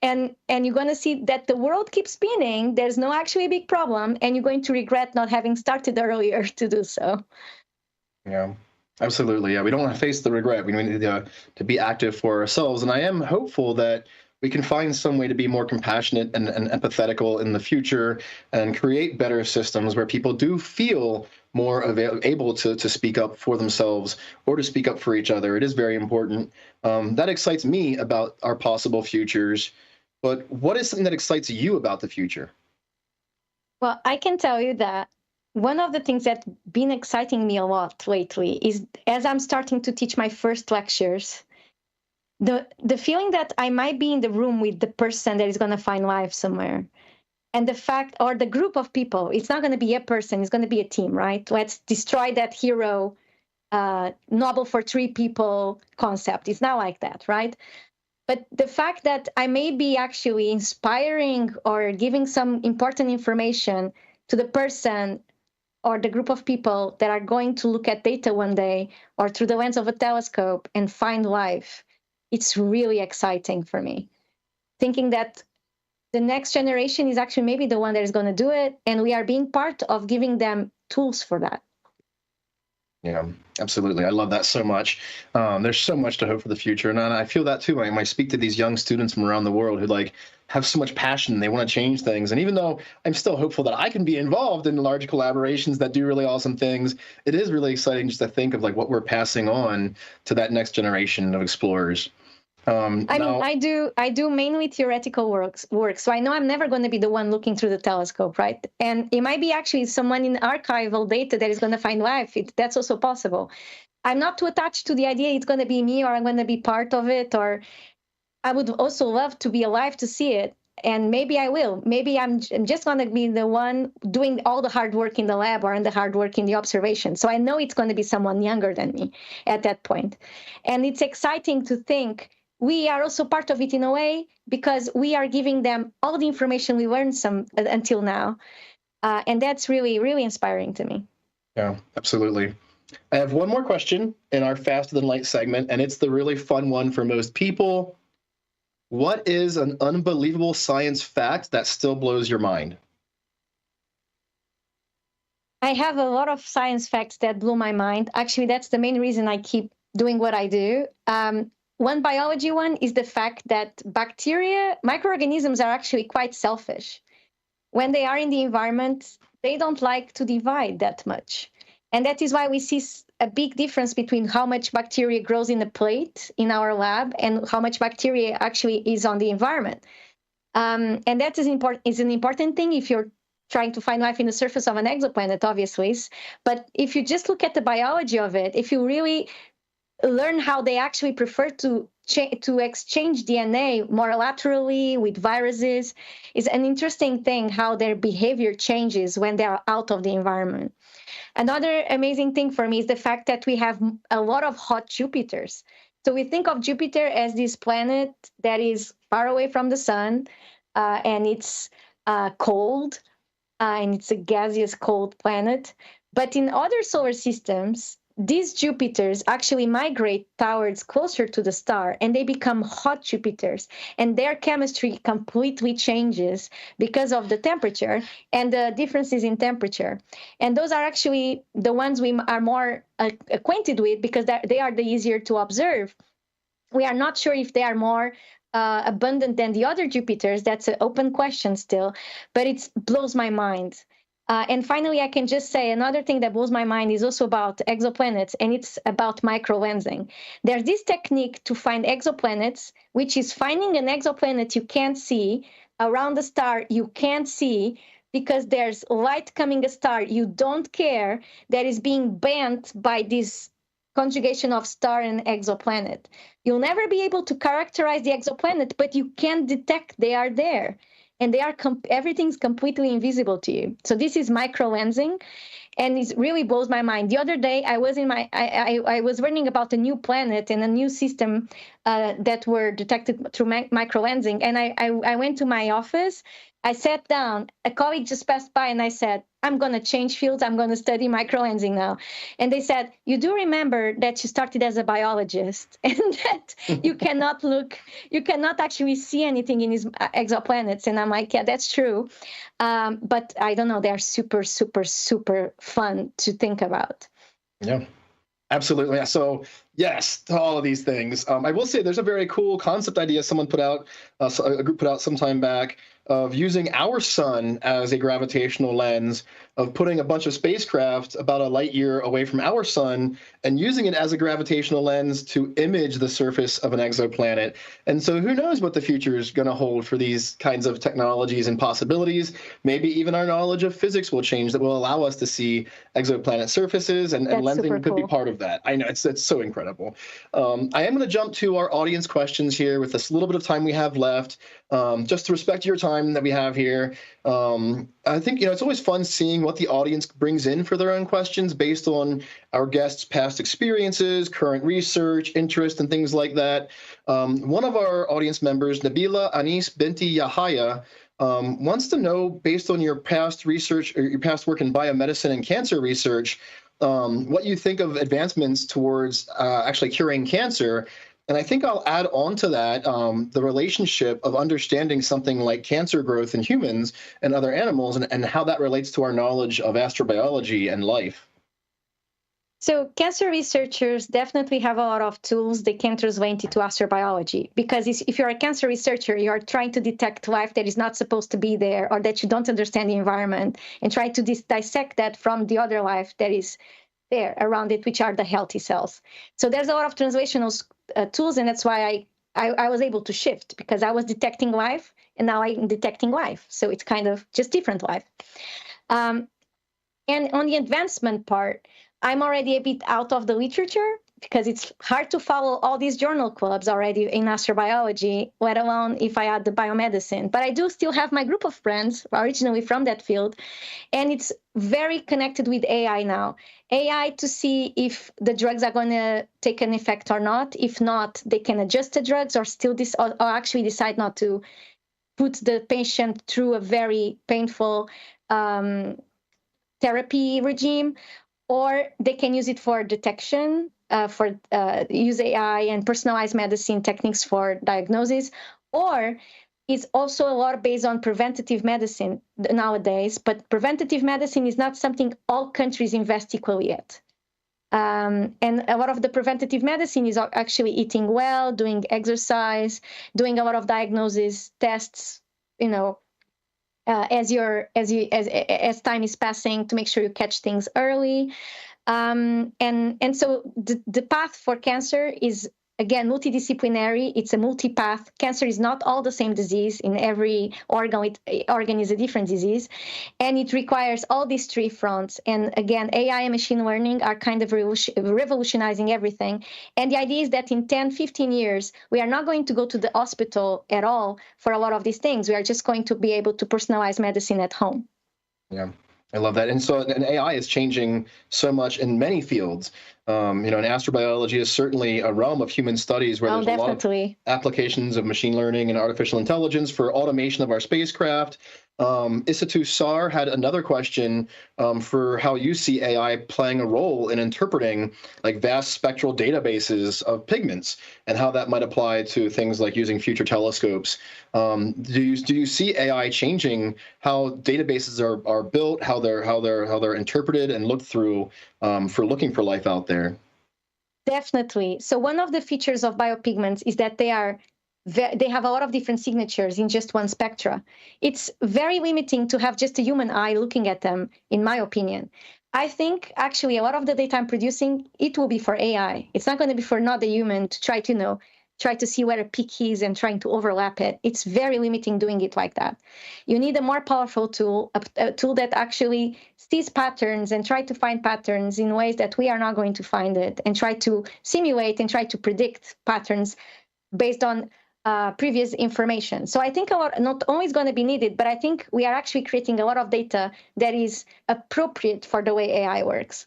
And you're going to see that the world keeps spinning. There's no actually big problem, and you're going to regret not having started earlier to do so. Yeah, absolutely. Yeah, we don't want to face the regret. We need to be active for ourselves. And I am hopeful that we can find some way to be more compassionate and empathetical in the future and create better systems where people do feel more able to speak up for themselves or to speak up for each other. It is very important. That excites me about our possible futures. But what is something that excites you about the future? Well, I can tell you that one of the things that's been exciting me a lot lately is as I'm starting to teach my first lectures, the feeling that I might be in the room with the person that is going to find life somewhere. And the fact, or the group of people, it's not going to be a person, it's going to be a team, right? Let's destroy that hero, Nobel for 3 people concept. It's not like that, right? But the fact that I may be actually inspiring or giving some important information to the person or the group of people that are going to look at data one day or through the lens of a telescope and find life, it's really exciting for me. Thinking that the next generation is actually maybe the one that is going to do it, and we are being part of giving them tools for that. Yeah, absolutely. I love that so much. There's so much to hope for the future. And I feel that too. When I speak to these young students from around the world who have so much passion, they want to change things. And even though I'm still hopeful that I can be involved in large collaborations that do really awesome things, it is really exciting just to think of what we're passing on to that next generation of explorers. I do mainly theoretical work. So I know I'm never going to be the one looking through the telescope, right? And it might be actually someone in archival data that is going to find life. That's also possible. I'm not too attached to the idea it's going to be me or I'm going to be part of it, or I would also love to be alive to see it. And maybe I will. Maybe I'm just going to be the one doing all the hard work in the lab or the hard work in the observation. So I know it's going to be someone younger than me at that point. And it's exciting to think we are also part of it in a way, because we are giving them all the information we learned until now. And that's really, really inspiring to me. Yeah, absolutely. I have one more question in our Faster Than Light segment, and it's the really fun one for most people. What is an unbelievable science fact that still blows your mind? I have a lot of science facts that blew my mind. Actually, that's the main reason I keep doing what I do. One biology one is the fact that bacteria, microorganisms, are actually quite selfish. When they are in the environment, they don't like to divide that much. And that is why we see a big difference between how much bacteria grows in a plate in our lab and how much bacteria actually is on the environment. And that is an important thing if you're trying to find life in the surface of an exoplanet, obviously. But if you just look at the biology of it, if you really learn how they actually prefer to exchange DNA more laterally with viruses, is an interesting thing how their behavior changes when they are out of the environment. Another amazing thing for me is the fact that we have a lot of hot Jupiters. So we think of Jupiter as this planet that is far away from the sun, and it's cold, and it's a gaseous cold planet. But in other solar systems, these Jupiters actually migrate towards closer to the star, and they become hot Jupiters, and their chemistry completely changes because of the temperature and the differences in temperature. And those are actually the ones we are more acquainted with, because they are the easier to observe. We are not sure if they are more abundant than the other Jupiters. That's an open question still, but it blows my mind. And finally, I can just say another thing that blows my mind is also about exoplanets, and it's about microlensing. There's this technique to find exoplanets, which is finding an exoplanet you can't see around the star you can't see, because there's light coming a star you don't care that is being bent by this conjugation of star and exoplanet. You'll never be able to characterize the exoplanet, but you can detect they are there. And they are everything's completely invisible to you. So this is microlensing, and it really blows my mind. The other day, I was I was learning about a new planet and a new system that were detected through microlensing. And I went to my office. I sat down. A colleague just passed by, and I said, "I'm going to change fields. I'm going to study microlensing now." And they said, "You do remember that you started as a biologist and that you cannot actually see anything in these exoplanets." And I'm like, "Yeah, that's true." But I don't know. They're super, super, super fun to think about. Yeah. Absolutely. So yes, to all of these things. I will say there's a very cool concept idea someone put out, a group put out some time back, of using our sun as a gravitational lens, of putting a bunch of spacecraft about a light year away from our sun and using it as a gravitational lens to image the surface of an exoplanet. And so who knows what the future is going to hold for these kinds of technologies and possibilities. Maybe even our knowledge of physics will change that will allow us to see exoplanet surfaces, and lensing could be part of that. I know it's so incredible. incredible. I am going to jump to our audience questions here with this little bit of time we have left. Just to respect your time that we have here. I think, it's always fun seeing what the audience brings in for their own questions based on our guests' past experiences, current research, interest, and things like that. One of our audience members, Nabila Anis Binti Yahaya, wants to know, based on your past research or your past work in biomedicine and cancer research, what you think of advancements towards actually curing cancer. And I think I'll add on to that the relationship of understanding something like cancer growth in humans and other animals, and how that relates to our knowledge of astrobiology and life. So cancer researchers definitely have a lot of tools they can translate into astrobiology, because if you're a cancer researcher, you're trying to detect life that is not supposed to be there, or that you don't understand the environment, and try to dissect that from the other life that is there around it, which are the healthy cells. So there's a lot of translational tools, and that's why I was able to shift, because I was detecting life, and now I'm detecting life. So it's kind of just different life. And on the advancement part, I'm already a bit out of the literature, because it's hard to follow all these journal clubs already in astrobiology, let alone if I add the biomedicine. But I do still have my group of friends originally from that field, and it's very connected with AI now. AI to see if the drugs are going to take an effect or not. If not, they can adjust the drugs, or or actually decide not to put the patient through a very painful therapy regime. Or they can use it for detection, use AI and personalized medicine techniques for diagnosis. Or it's also a lot based on preventative medicine nowadays. But preventative medicine is not something all countries invest equally yet. And a lot of the preventative medicine is actually eating well, doing exercise, doing a lot of diagnosis tests, as time is passing, to make sure you catch things early. And so the path for cancer is, again, multidisciplinary. It's a multi-path. Cancer is not all the same disease. In every organ is a different disease. And it requires all these three fronts. And again, AI and machine learning are kind of revolutionizing everything. And the idea is that in 10, 15 years, we are not going to go to the hospital at all for a lot of these things. We are just going to be able to personalize medicine at home. Yeah. I love that. And AI is changing so much in many fields. And astrobiology is certainly a realm of human studies where there's a lot of applications of machine learning and artificial intelligence for automation of our spacecraft. Isatu Sar had another question for how you see AI playing a role in interpreting like vast spectral databases of pigments, and how that might apply to things like using future telescopes. Do you see AI changing how databases are built, how they're interpreted and looked through for looking for life out there? Definitely. So one of the features of biopigments is that they have a lot of different signatures in just one spectra. It's very limiting to have just a human eye looking at them, in my opinion. I think actually a lot of the data I'm producing, it will be for AI. It's not going to be for not the human to try to see where a peak is and trying to overlap it. It's very limiting doing it like that. You need a more powerful tool, a tool that actually sees patterns and try to find patterns in ways that we are not going to find it, and try to simulate and try to predict patterns based on previous information. So I think a lot not only is going to be needed, but I think we are actually creating a lot of data that is appropriate for the way AI works.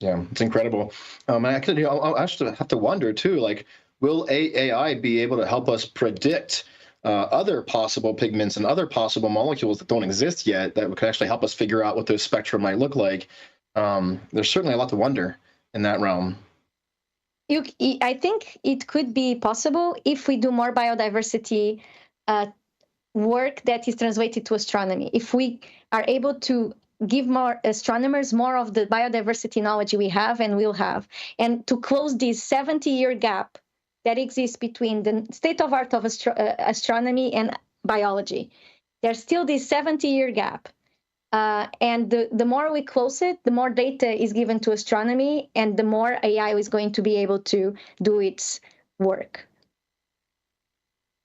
Yeah, it's incredible. And I'll actually have to wonder too, like, will AI be able to help us predict other possible pigments and other possible molecules that don't exist yet that could actually help us figure out what those spectra might look like? There's certainly a lot to wonder in that realm. I think it could be possible if we do more biodiversity work that is translated to astronomy. If we are able to give more astronomers more of the biodiversity knowledge we have and will have, and to close this 70-year gap that exists between the state of art of astronomy and biology. There's still this 70-year gap. And the more we close it, the more data is given to astronomy, and the more AI is going to be able to do its work.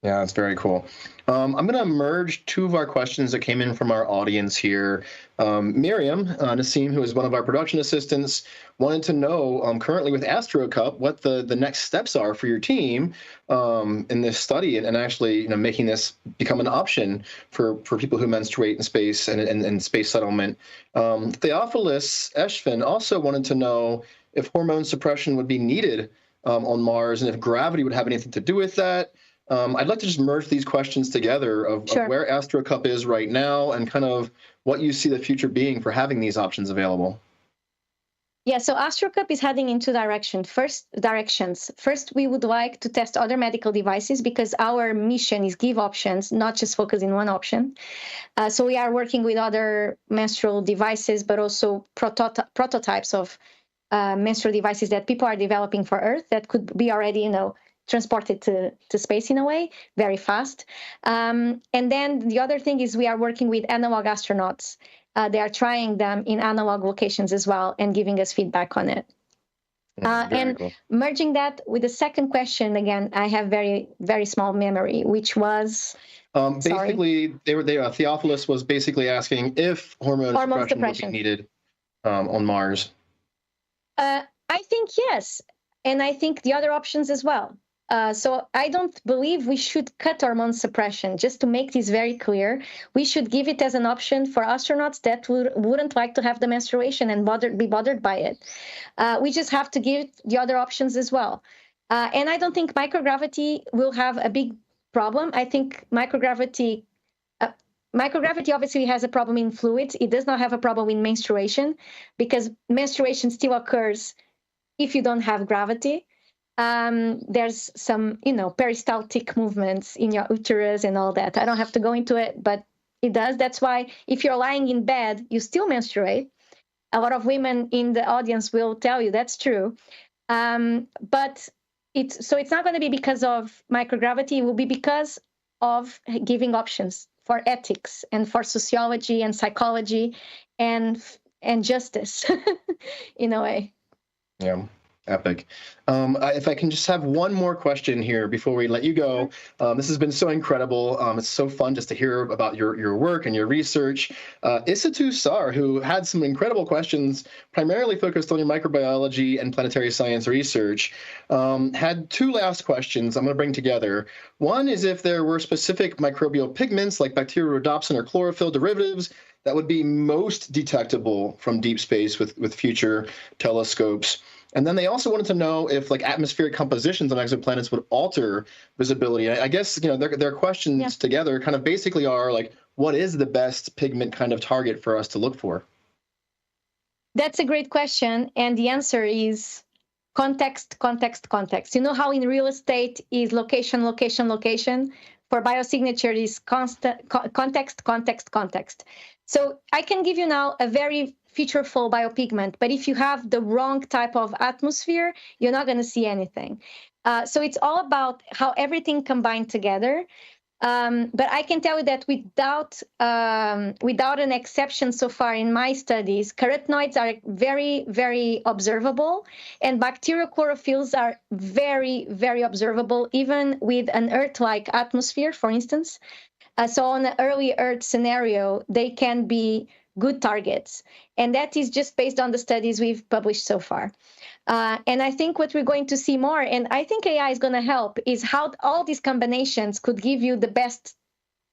Yeah, that's very cool. I'm going to merge two of our questions that came in from our audience here. Miriam Nassim, who is one of our production assistants, wanted to know currently with AstroCup what the next steps are for your team in this study and actually making this become an option for people who menstruate in space and space settlement. Theophilus Eshvin also wanted to know if hormone suppression would be needed on Mars and if gravity would have anything to do with that. I'd like to just merge these questions together of where AstroCup is right now and kind of what you see the future being for having these options available. Yeah, so AstroCup is heading in two directions. First, we would like to test other medical devices because our mission is give options, not just focus in one option. So we are working with other menstrual devices, but also prototypes of menstrual devices that people are developing for Earth that could be already, transported to space in a way, very fast. And then the other thing is we are working with analog astronauts. They are trying them in analog locations as well and giving us feedback on it. And cool. Merging that with the second question, again, I have very, very small memory, which was... basically, Theophilus was basically asking if hormone suppression would be needed on Mars. I think yes. And I think the other options as well. So I don't believe we should cut hormone suppression. Just to make this very clear, we should give it as an option for astronauts that wouldn't like to have the menstruation and be bothered by it. We just have to give the other options as well. And I don't think microgravity will have a big problem. I think microgravity obviously has a problem in fluids. It does not have a problem in menstruation because menstruation still occurs if you don't have gravity. There's some, peristaltic movements in your uterus and all that. I don't have to go into it, but it does. That's why if you're lying in bed, you still menstruate. A lot of women in the audience will tell you that's true. But it's not going to be because of microgravity. It will be because of giving options for ethics and for sociology and psychology and justice in a way. Yeah. Epic. If I can just have one more question here before we let you go. This has been so incredible. It's so fun just to hear about your work and your research. Isatu Sar, who had some incredible questions, primarily focused on your microbiology and planetary science research, had two last questions I'm going to bring together. One is if there were specific microbial pigments like bacteriorhodopsin or chlorophyll derivatives that would be most detectable from deep space with future telescopes. And then they also wanted to know if atmospheric compositions on exoplanets would alter visibility. I guess their questions together kind of basically are what is the best pigment kind of target for us to look for? That's a great question, and the answer is context, context, context. You know how in real estate is location, location, location? For biosignature is context, context, context. So I can give you now a very featureful biopigment, but if you have the wrong type of atmosphere, you're not going to see anything. So it's all about how everything combined together. But I can tell you that without an exception so far in my studies, carotenoids are very, very observable, and bacterial chlorophylls are very, very observable, even with an Earth-like atmosphere, for instance. So on an early Earth scenario, they can be good targets. And that is just based on the studies we've published so far. And I think what we're going to see more, and I think AI is going to help, is how all these combinations could give you the best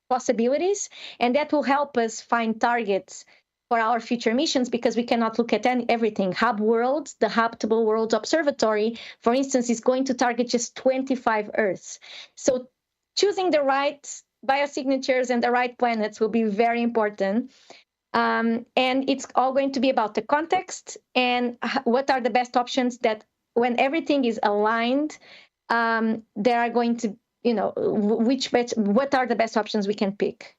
possibilities. And that will help us find targets for our future missions, because we cannot look at everything. Hub Worlds, the Habitable Worlds Observatory, for instance, is going to target just 25 Earths. So choosing the right biosignatures and the right planets will be very important. And it's all going to be about the context and what are the best options that when everything is aligned, there are going to, what are the best options we can pick.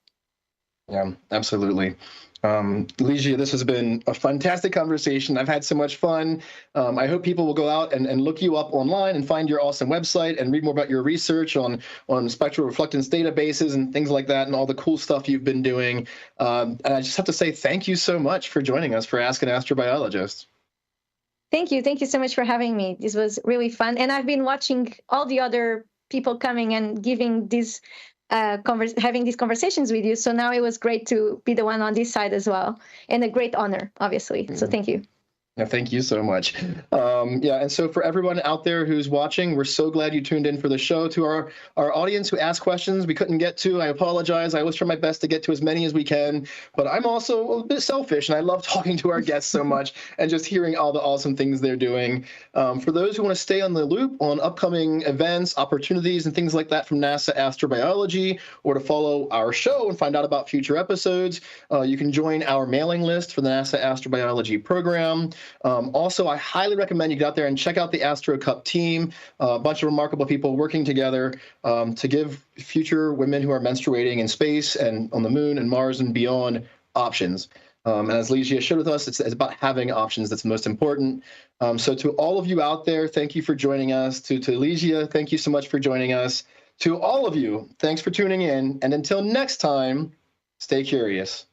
Yeah, absolutely. Lígia, this has been a fantastic conversation. I've had so much fun. I hope people will go out and look you up online and find your awesome website and read more about your research on spectral reflectance databases and things like that and all the cool stuff you've been doing. And I just have to say thank you so much for joining us for Ask an Astrobiologist. Thank you. Thank you so much for having me. This was really fun. And I've been watching all the other people coming and giving these having these conversations with you. So now it was great to be the one on this side as well, and a great honor, obviously. So thank you. Yeah, thank you so much. And so for everyone out there who's watching, we're so glad you tuned in for the show. To our audience who asked questions we couldn't get to, I apologize. I always try my best to get to as many as we can, but I'm also a bit selfish, and I love talking to our guests so much and just hearing all the awesome things they're doing. For those who want to stay on the loop on upcoming events, opportunities, and things like that from NASA Astrobiology, or to follow our show and find out about future episodes, you can join our mailing list for the NASA Astrobiology program. Also, I highly recommend you get out there and check out the Astro Cup team, a bunch of remarkable people working together to give future women who are menstruating in space and on the moon and Mars and beyond options. And as Lígia shared with us, it's about having options that's most important. So to all of you out there, thank you for joining us. To Lígia, thank you so much for joining us. To all of you, thanks for tuning in. And until next time, stay curious.